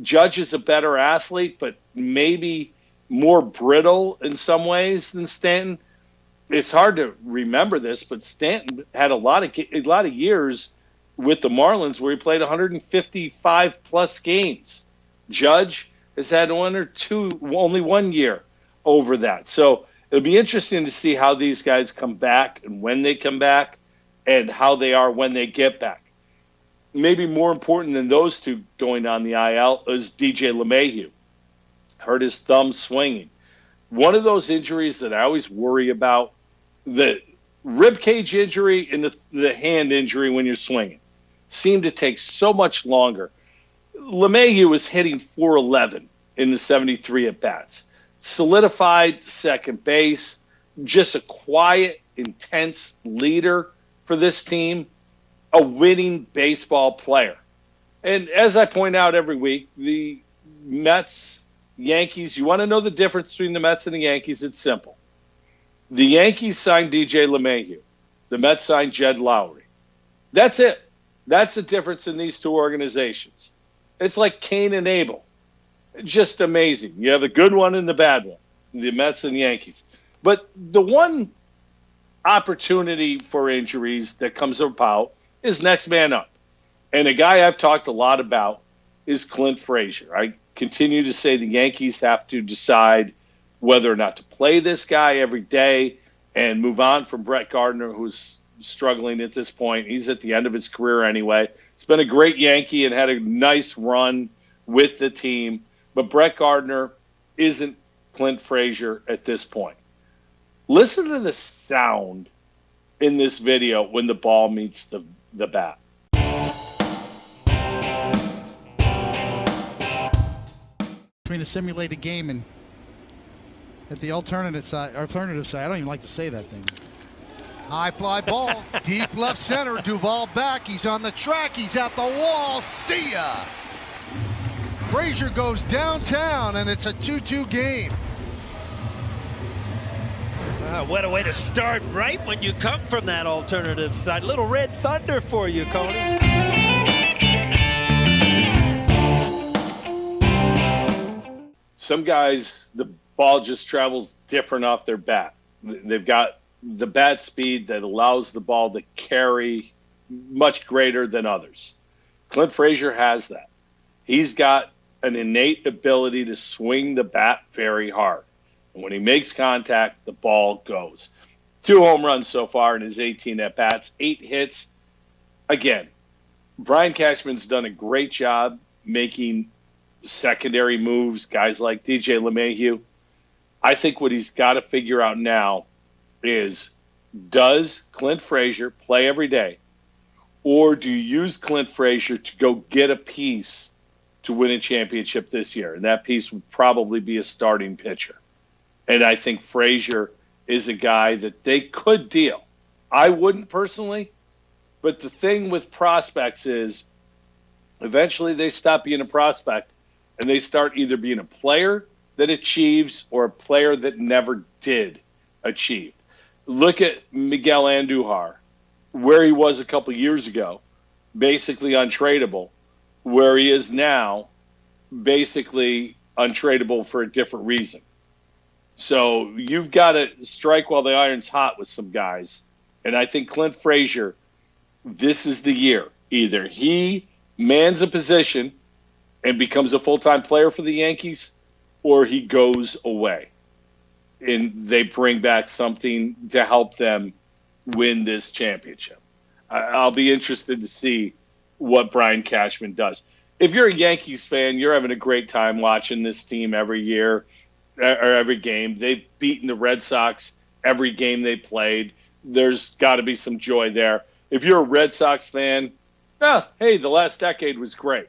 Judge is a better athlete, but maybe more brittle in some ways than Stanton. It's hard to remember this, but Stanton had a lot of years with the Marlins where he played 155 plus games. Judge has had only 1 year over that. So it'll be interesting to see how these guys come back and when they come back and how they are when they get back. Maybe more important than those two going on the IL is DJ LeMahieu. Hurt his thumb swinging. One of those injuries that I always worry about, the rib cage injury and the hand injury when you're swinging, seem to take so much longer. LeMahieu was hitting .411 in the 73 at-bats. Solidified second base, just a quiet, intense leader for this team, a winning baseball player. And as I point out every week, the Mets, Yankees, you want to know the difference between the Mets and the Yankees? It's simple. The Yankees signed DJ LeMahieu. The Mets signed Jed Lowry. That's it. That's the difference in these two organizations. It's like Cain and Abel. Just amazing. You have the good one and the bad one, the Mets and Yankees. But the one opportunity for injuries that comes about is next man up. And a guy I've talked a lot about is Clint Frazier. I continue to say the Yankees have to decide whether or not to play this guy every day and move on from Brett Gardner, who's struggling at this point. He's at the end of his career anyway. He's been a great Yankee and had a nice run with the team. But Brett Gardner isn't Clint Frazier at this point. Listen to the sound in this video when the ball meets the bat. Between the simulated game and at the alternative side, I don't even like to say that thing. High fly ball, deep left center, Duvall back, he's on the track, he's at the wall, see ya! Frazier goes downtown and it's a 2-2 game. What a way to start right when you come from that alternative side. Little red thunder for you, Coney. Some guys, the ball just travels different off their bat. They've got the bat speed that allows the ball to carry much greater than others. Clint Frazier has that. He's got an innate ability to swing the bat very hard. And when he makes contact, the ball goes. 2 home runs so far in his 18 at-bats, 8 hits. Again, Brian Cashman's done a great job making secondary moves, guys like DJ LeMahieu. I think what he's got to figure out now is does Clint Frazier play every day, or do you use Clint Frazier to go get a piece to win a championship this year? And that piece would probably be a starting pitcher. And I think Frazier is a guy that they could deal. I wouldn't personally, but the thing with prospects is eventually they stop being a prospect and they start either being a player that achieves or a player that never did achieve. Look at Miguel Andujar, where he was a couple years ago, basically untradeable, where he is now basically untradeable for a different reason. So you've got to strike while the iron's hot with some guys. And I think Clint Frazier, this is the year. Either he mans a position and becomes a full-time player for the Yankees, or he goes away and they bring back something to help them win this championship. I'll be interested to see what Brian Cashman does. If you're a Yankees fan, you're having a great time watching this team every year or every game. They've beaten the Red Sox every game they played. There's got to be some joy there. If you're a Red Sox fan, hey, the last decade was great.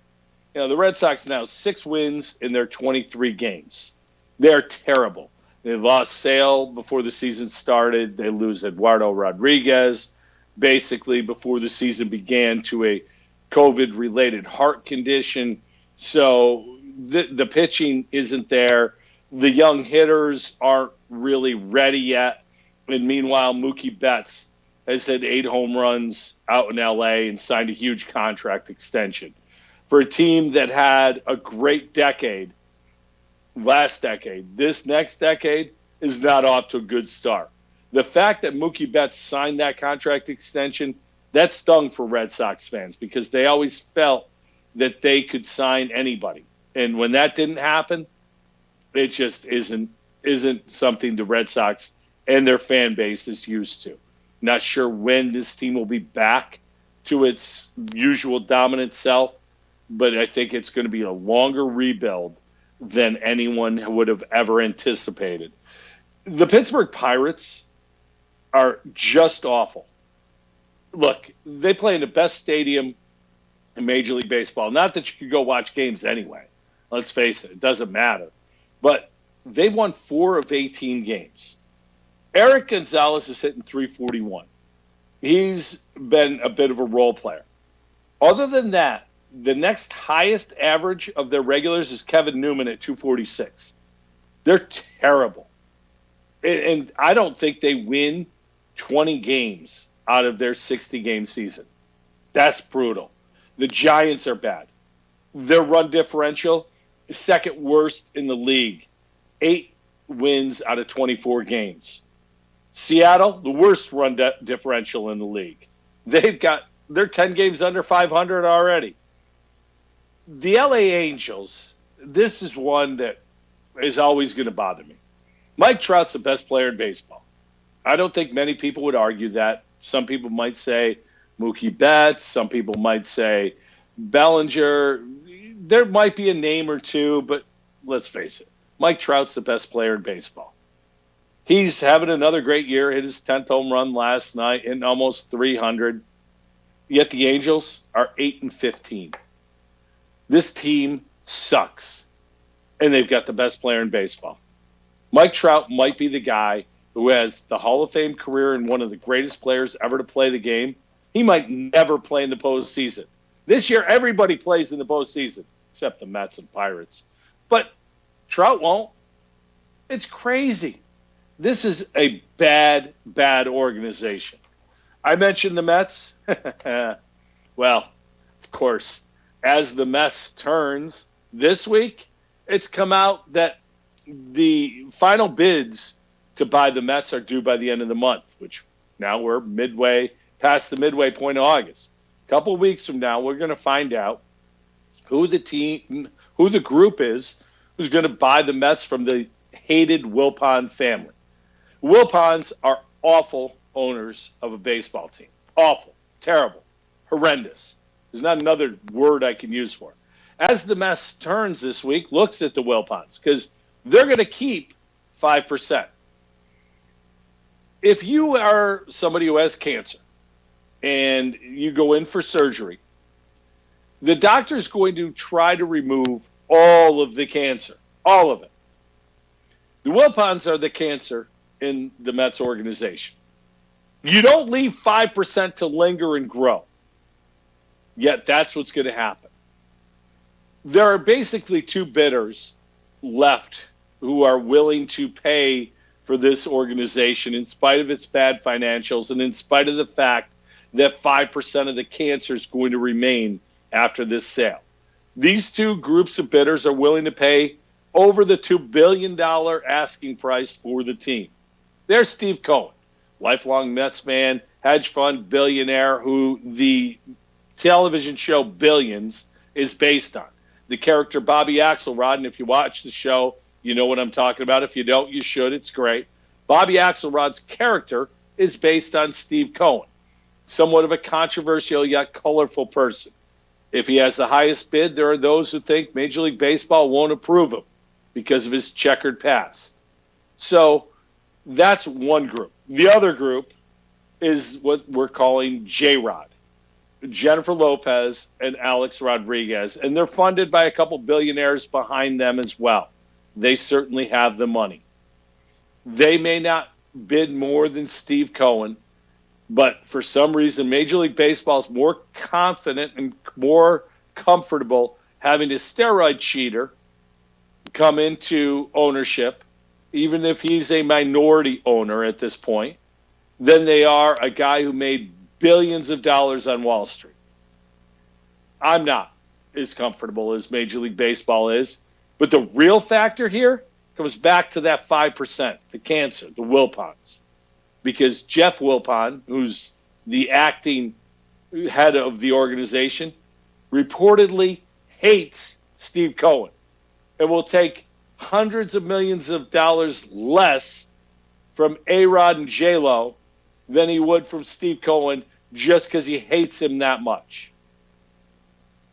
You know, the Red Sox now 6 wins in their 23 games. They're terrible. They lost Sale before the season started. They lose Eduardo Rodriguez basically before the season began to a COVID-related heart condition. So the pitching isn't there. The young hitters aren't really ready yet. And meanwhile, Mookie Betts has had 8 home runs out in L.A. and signed a huge contract extension. For a team that had a great decade last decade, this next decade is not off to a good start. The fact that Mookie Betts signed that contract extension, that stung for Red Sox fans because they always felt that they could sign anybody. And when that didn't happen, it just isn't something the Red Sox and their fan base is used to. Not sure when this team will be back to its usual dominant self, but I think it's going to be a longer rebuild than anyone would have ever anticipated. The Pittsburgh Pirates are just awful. Look, they play in the best stadium in Major League Baseball. Not that you could go watch games anyway. Let's face it, it doesn't matter. But they won 4 of 18 games. Eric Gonzalez is hitting .341. He's been a bit of a role player. Other than that, the next highest average of their regulars is Kevin Newman at .246. They're terrible. And I don't think they win 20 games out of their 60-game season. That's brutal. The Giants are bad. Their run differential is second worst in the league. 8 wins out of 24 games. Seattle, the worst run differential in the league. They're 10 games under 500 already. The LA Angels, this is one that is always going to bother me. Mike Trout's the best player in baseball. I don't think many people would argue that. Some people might say Mookie Betts. Some people might say Bellinger. There might be a name or two, but let's face it. Mike Trout's the best player in baseball. He's having another great year. Hit his 10th home run last night in almost 300. Yet the Angels are 8-15. This team sucks, and they've got the best player in baseball. Mike Trout might be the guy who has the Hall of Fame career and one of the greatest players ever to play the game. He might never play in the postseason. This year, everybody plays in the postseason, except the Mets and Pirates. But Trout won't. It's crazy. This is a bad, bad organization. I mentioned the Mets. Well, of course, as the Mets turns this week, it's come out that the final bids to buy the Mets are due by the end of the month, which now we're past the midway point of August. A couple of weeks from now, we're going to find out who the group is who's going to buy the Mets from the hated Wilpon family. Wilpons are awful owners of a baseball team. Awful, terrible, horrendous. There's not another word I can use for it. As the Mets turns this week, looks at the Wilpons because they're going to keep 5%. if you are somebody who has cancer and you go in for surgery, the doctor's going to try to remove all of the cancer, all of it. The Wilpons are the cancer in the Mets organization. You don't leave 5% to linger and grow. Yet that's what's going to happen. There are basically two bidders left who are willing to pay for this organization in spite of its bad financials and in spite of the fact that 5% of the cancer is going to remain after this sale. These two groups of bidders are willing to pay over the $2 billion asking price for the team. There's Steve Cohen, lifelong Mets fan, hedge fund billionaire who the television show Billions is based on. The character Bobby Axelrod, and if you watch the show, you know what I'm talking about. If you don't, you should. It's great. Bobby Axelrod's character is based on Steve Cohen, somewhat of a controversial yet colorful person. If he has the highest bid, there are those who think Major League Baseball won't approve him because of his checkered past. So that's one group. The other group is what we're calling J-Rod, Jennifer Lopez and Alex Rodriguez, and they're funded by a couple billionaires behind them as well. They certainly have the money. They may not bid more than Steve Cohen, but for some reason, Major League Baseball is more confident and more comfortable having a steroid cheater come into ownership, even if he's a minority owner at this point, than they are a guy who made billions of dollars on Wall Street. I'm not as comfortable as Major League Baseball is, but the real factor here comes back to that 5%, the cancer, the Wilpons. Because Jeff Wilpon, who's the acting head of the organization, reportedly hates Steve Cohen and will take hundreds of millions of dollars less from A-Rod and J-Lo than he would from Steve Cohen just because he hates him that much.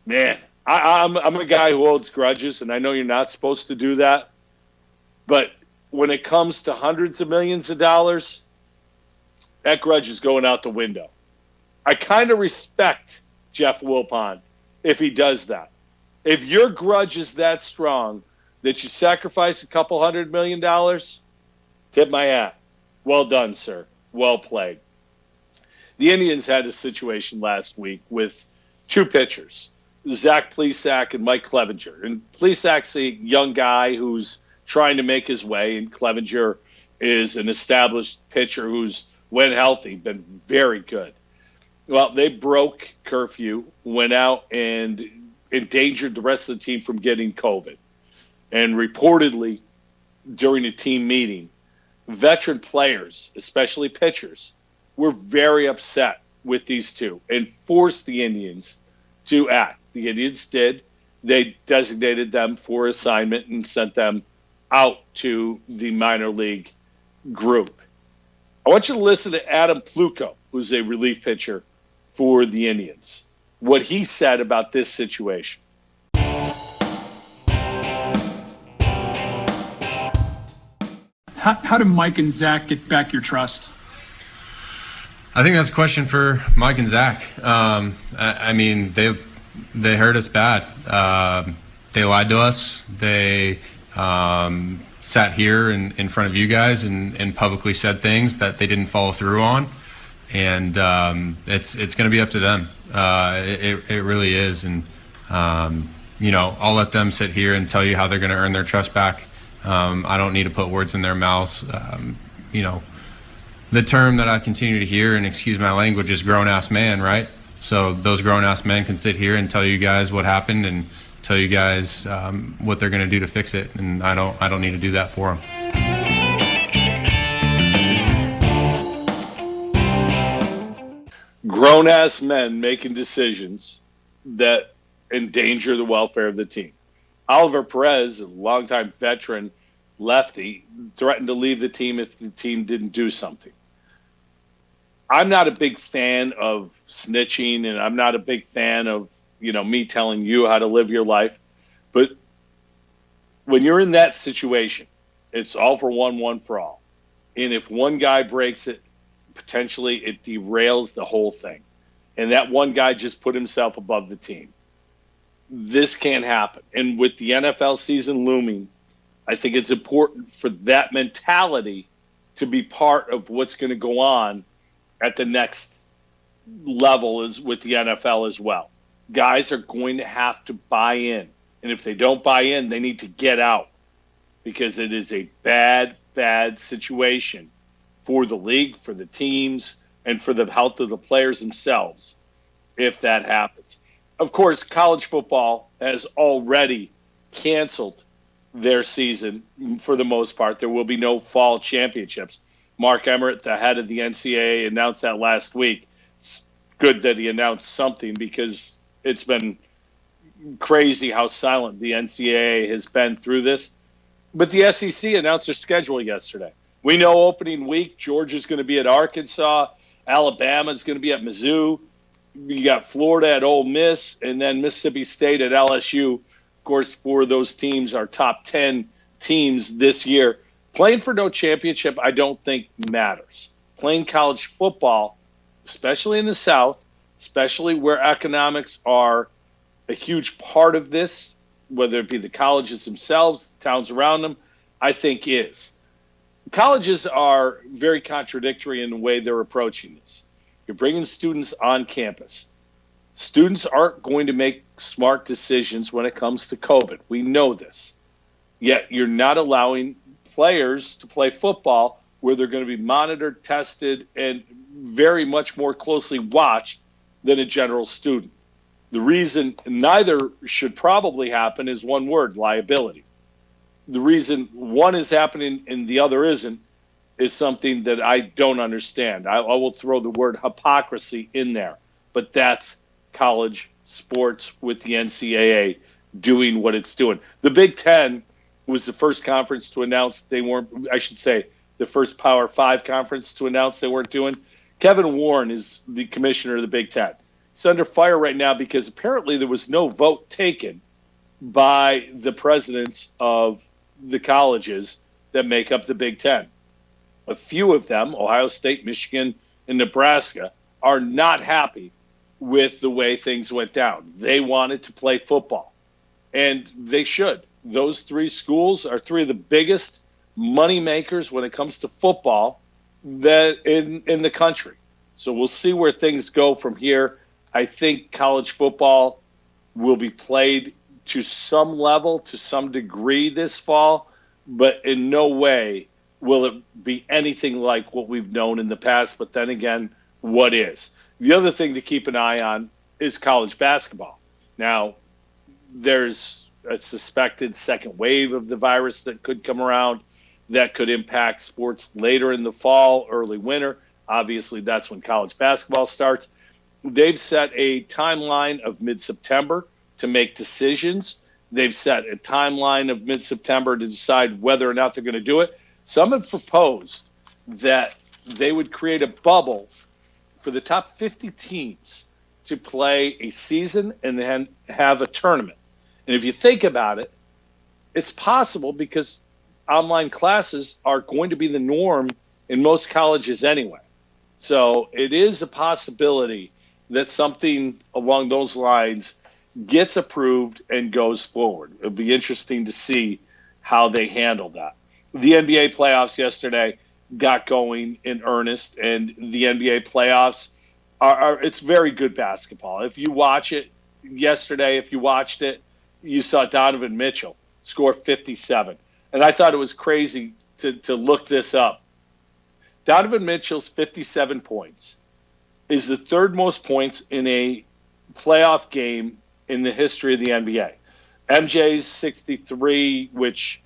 Man, I'm a guy who holds grudges, and I know you're not supposed to do that. But when it comes to hundreds of millions of dollars, that grudge is going out the window. I kind of respect Jeff Wilpon if he does that. If your grudge is that strong that you sacrifice a couple $100 million, tip my hat. Well done, sir. Well played. The Indians had a situation last week with two pitchers, Zach Plesac and Mike Clevenger. And Plesac's a young guy who's trying to make his way, and Clevenger is an established pitcher who's, when healthy, been very good. Well, they broke curfew, went out and endangered the rest of the team from getting COVID. And reportedly, during a team meeting, veteran players, especially pitchers, were very upset with these two and forced the Indians to act. The Indians did. They designated them for assignment and sent them out to the minor league group. I want you to listen to Adam Pluko, who's a relief pitcher for the Indians, what he said about this situation. How did Mike and Zach get back your trust? I think that's a question for Mike and Zach. I mean, they hurt us bad. They lied to us. They sat here in front of you guys and publicly said things that they didn't follow through on. And it's going to be up to them. It really is. And, I'll let them sit here and tell you how they're going to earn their trust back. I don't need to put words in their mouths. The term that I continue to hear, and excuse my language, is grown-ass man, right? So those grown-ass men can sit here and tell you guys what happened and tell you guys what they're going to do to fix it, and I don't need to do that for them. Grown-ass men making decisions that endanger the welfare of the team. Oliver Perez, a longtime veteran lefty, threatened to leave the team if the team didn't do something. I'm not a big fan of snitching, and I'm not a big fan of, me telling you how to live your life. But when you're in that situation, it's all for one, one for all. And if one guy breaks it, potentially it derails the whole thing. And that one guy just put himself above the team. This can't happen. And with the NFL season looming, I think it's important for that mentality to be part of what's going to go on at the next level is with the NFL as well. Guys are going to have to buy in. And if they don't buy in, they need to get out because it is a bad, bad situation for the league, for the teams, and for the health of the players themselves if that happens. Of course, college football has already canceled their season for the most part. There will be no fall championships. Mark Emmert, the head of the NCAA, announced that last week. It's good that he announced something because it's been crazy how silent the NCAA has been through this. But the SEC announced their schedule yesterday. We know opening week, Georgia's going to be at Arkansas. Alabama's going to be at Mizzou. You got Florida at Ole Miss, and then Mississippi State at LSU. Of course, 4 of those teams are top 10 teams this year. Playing for no championship, I don't think matters. Playing college football, especially in the South, especially where economics are a huge part of this, whether it be the colleges themselves, the towns around them, I think is. Colleges are very contradictory in the way they're approaching this. You're bringing students on campus. Students aren't going to make smart decisions when it comes to COVID. We know this. Yet you're not allowing players to play football where they're going to be monitored, tested, and very much more closely watched than a general student. The reason neither should probably happen is one word: liability. The reason one is happening and the other isn't is something that I don't understand. I will throw the word hypocrisy in there, but that's college sports with the NCAA doing what it's doing. The Big Ten was the first conference to announce they weren't, I should say, the first Power 5 conference to announce they weren't doing. Kevin Warren is the commissioner of the Big Ten. He's under fire right now because apparently there was no vote taken by the presidents of the colleges that make up the Big Ten. A few of them, Ohio State, Michigan, and Nebraska, are not happy with the way things went down. They wanted to play football, and they should. Those 3 schools are 3 of the biggest money makers when it comes to football that in the country. So we'll see where things go from here. I think college football will be played to some level, to some degree this fall, but in no way will it be anything like what we've known in the past. But then again, what is? The other thing to keep an eye on is college basketball. Now, there's a suspected second wave of the virus that could come around that could impact sports later in the fall, early winter. Obviously, that's when college basketball starts. They've set a timeline of mid-September to make decisions. They've set a timeline of mid-September to decide whether or not they're going to do it. Some have proposed that they would create a bubble for the top 50 teams to play a season and then have a tournament. And if you think about it, it's possible because online classes are going to be the norm in most colleges anyway. So it is a possibility that something along those lines gets approved and goes forward. It'll be interesting to see how they handle that. The NBA playoffs yesterday got going in earnest, and the NBA playoffs it's very good basketball. If you watch it yesterday, you saw Donovan Mitchell score 57. And I thought it was crazy to look this up. Donovan Mitchell's 57 points is the 3rd most points in a playoff game in the history of the NBA. MJ's 63, which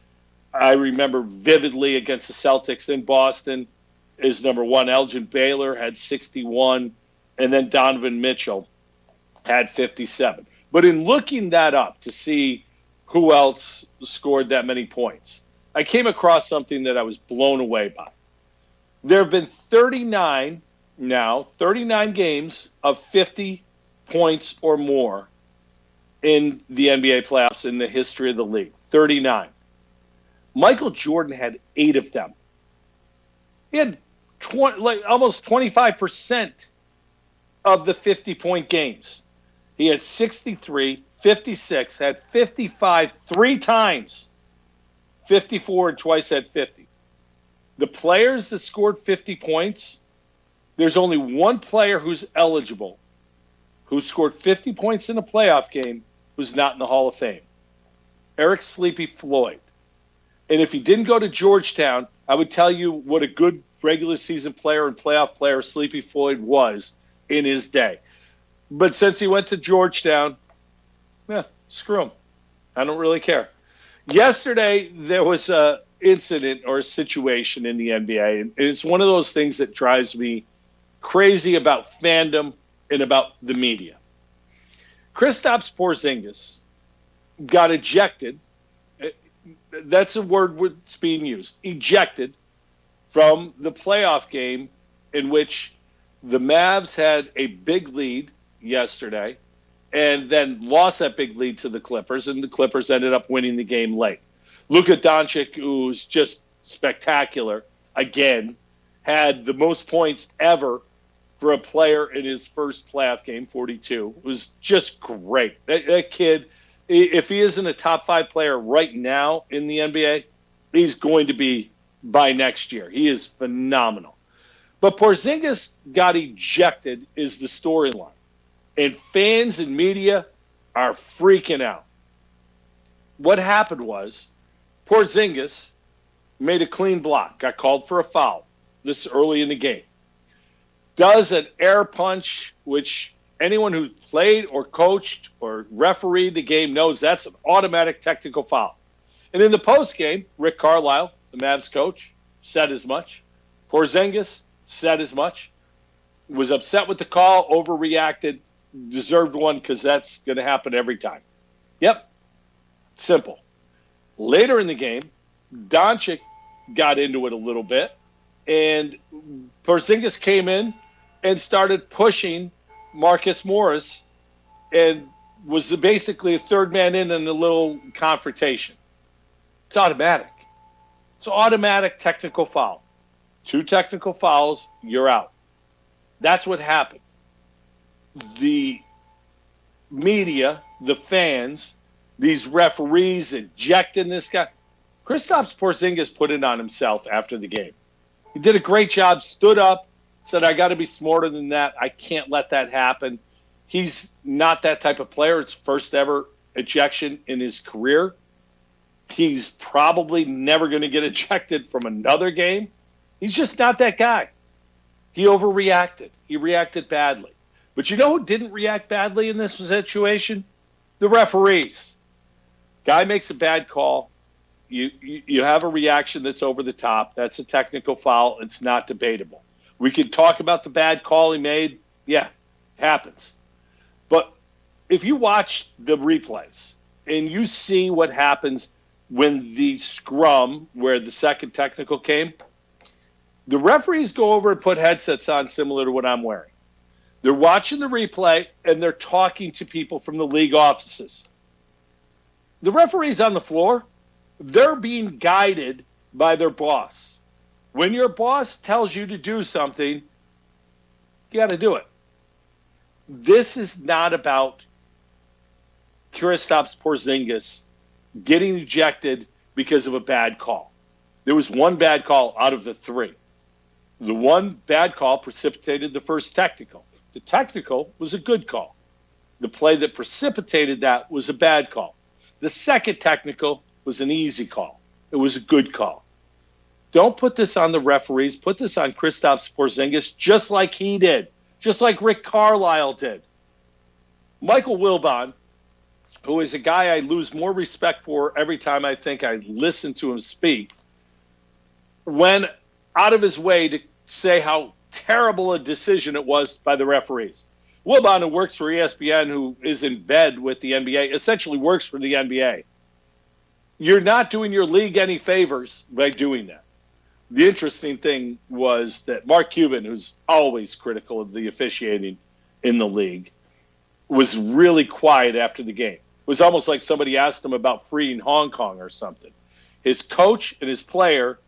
I remember vividly against the Celtics in Boston, is number 1. Elgin Baylor had 61, and then Donovan Mitchell had 57. But in looking that up to see who else scored that many points, I came across something that I was blown away by. There have been 39 games of 50 points or more in the NBA playoffs in the history of the league. 39. Michael Jordan had 8 of them. He had almost 25% of the 50-point games. He had 63, 56, had 55 3 times, 54, and twice had 50. The players that scored 50 points, there's only one player who's eligible who scored 50 points in a playoff game who's not in the Hall of Fame. Eric Sleepy Floyd. And if he didn't go to Georgetown, I would tell you what a good regular season player and playoff player Sleepy Floyd was in his day. But since he went to Georgetown, screw him. I don't really care. Yesterday, there was a incident or a situation in the NBA, and it's one of those things that drives me crazy about fandom and about the media. Kristaps Porzingis got ejected. That's a word that's being used. Ejected from the playoff game in which the Mavs had a big lead yesterday and then lost that big lead to the Clippers, and the Clippers ended up winning the game late. Luka Doncic, who's just spectacular, again, had the most points ever for a player in his first playoff game, 42. It was just great. That kid, if he isn't a top 5 player right now in the NBA, he's going to be by next year. He is phenomenal. But Porzingis got ejected is the storyline. And fans and media are freaking out. What happened was Porzingis made a clean block, got called for a foul this early in the game. Does an air punch, which anyone who played or coached or refereed the game knows that's an automatic technical foul. And in the postgame, Rick Carlisle, the Mavs coach, said as much. Porzingis said as much. Was upset with the call, overreacted, deserved one because that's going to happen every time. Yep. Simple. Later in the game, Doncic got into it a little bit, and Porzingis came in and started pushing Marcus Morris and was basically a third man in a little confrontation. It's automatic. It's automatic technical foul. 2 technical fouls, you're out. That's what happened. The media, the fans, these referees ejecting this guy. Kristaps Porzingis put it on himself after the game. He did a great job, stood up, said, I got to be smarter than that. I can't let that happen. He's not that type of player. It's first ever ejection in his career. He's probably never going to get ejected from another game. He's just not that guy. He overreacted. He reacted badly. But you know who didn't react badly in this situation? The referees. Guy makes a bad call. You have a reaction that's over the top. That's a technical foul. It's not debatable. We can talk about the bad call he made. Yeah, happens. But if you watch the replays and you see what happens when the scrum, where the second technical came, the referees go over and put headsets on similar to what I'm wearing. They're watching the replay, and they're talking to people from the league offices. The referees on the floor, they're being guided by their boss. When your boss tells you to do something, you got to do it. This is not about Kristaps Porzingis getting ejected because of a bad call. There was one bad call out of the 3. The one bad call precipitated the first technical. The technical was a good call. The play that precipitated that was a bad call. The second technical was an easy call. It was a good call. Don't put this on the referees. Put this on Kristaps Porzingis just like he did, just like Rick Carlisle did. Michael Wilbon, who is a guy I lose more respect for every time I think I listen to him speak, went out of his way to say how terrible a decision it was by the referees. Wilbon, who works for ESPN, who is in bed with the NBA, essentially works for the NBA. You're not doing your league any favors by doing that. The interesting thing was that Mark Cuban, who's always critical of the officiating in the league, was really quiet after the game. It was almost like somebody asked him about freeing Hong Kong or something. His coach and his player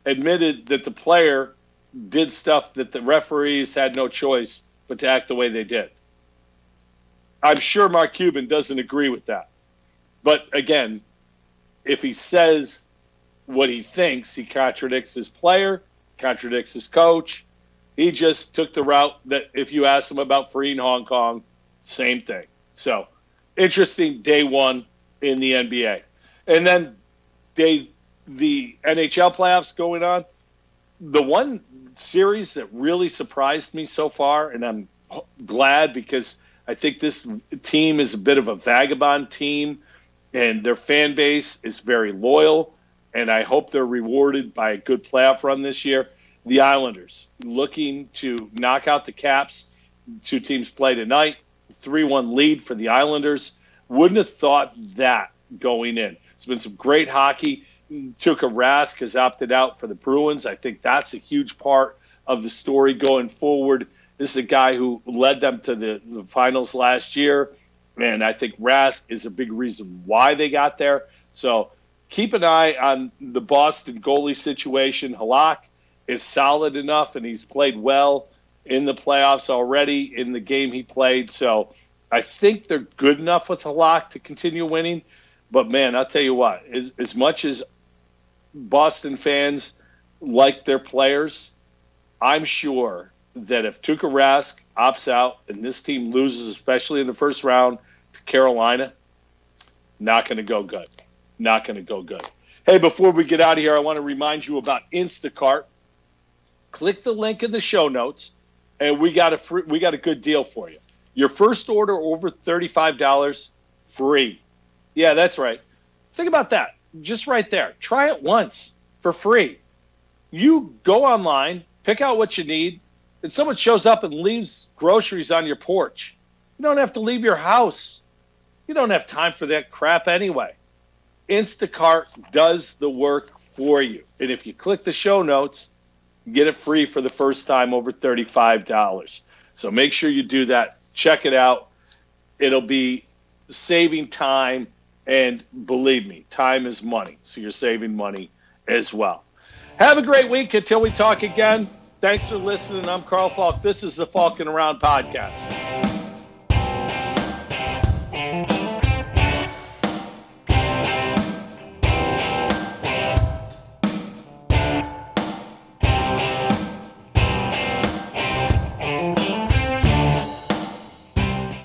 admitted that the player did stuff that the referees had no choice but to act the way they did. I'm sure Mark Cuban doesn't agree with that. But again, if he says what he thinks, he contradicts his player, contradicts his coach. He just took the route that if you ask him about freeing Hong Kong, same thing. So, interesting day one in the NBA. And then the NHL playoffs going on. The one series that really surprised me so far, and I'm glad because I think this team is a bit of a vagabond team, and their fan base is very loyal, and I hope they're rewarded by a good playoff run this year. The Islanders looking to knock out the Caps. Two teams play tonight. 3-1 lead for the Islanders. Wouldn't have thought that going in. It's been some great hockey. Tuukka Rask has opted out for the Bruins. I think that's a huge part of the story going forward. This is a guy who led them to the finals last year, and I think Rask is a big reason why they got there. So keep an eye on the Boston goalie situation. Halak is solid enough, and he's played well in the playoffs already in the game he played. So I think they're good enough with Halak to continue winning. But, man, I'll tell you what, as much as Boston fans like their players, I'm sure that if Tuukka Rask opts out and this team loses, especially in the first round to Carolina, not going to go good. Not going to go good. Hey, before we get out of here, I want to remind you about Instacart. Click the link in the show notes, and we got a good deal for you. Your first order over $35, free. Yeah, that's right. Think about that. Just right there. Try it once for free. You go online, pick out what you need, and someone shows up and leaves groceries on your porch. You don't have to leave your house. You don't have time for that crap anyway. Instacart does the work for you. And if you click the show notes, you get it free for the first time over $35. So make sure you do that. Check it out. It'll be saving time. And believe me, time is money. So you're saving money as well. Have a great week until we talk again. Thanks for listening. I'm Carl Falk. This is the Falkin Around podcast.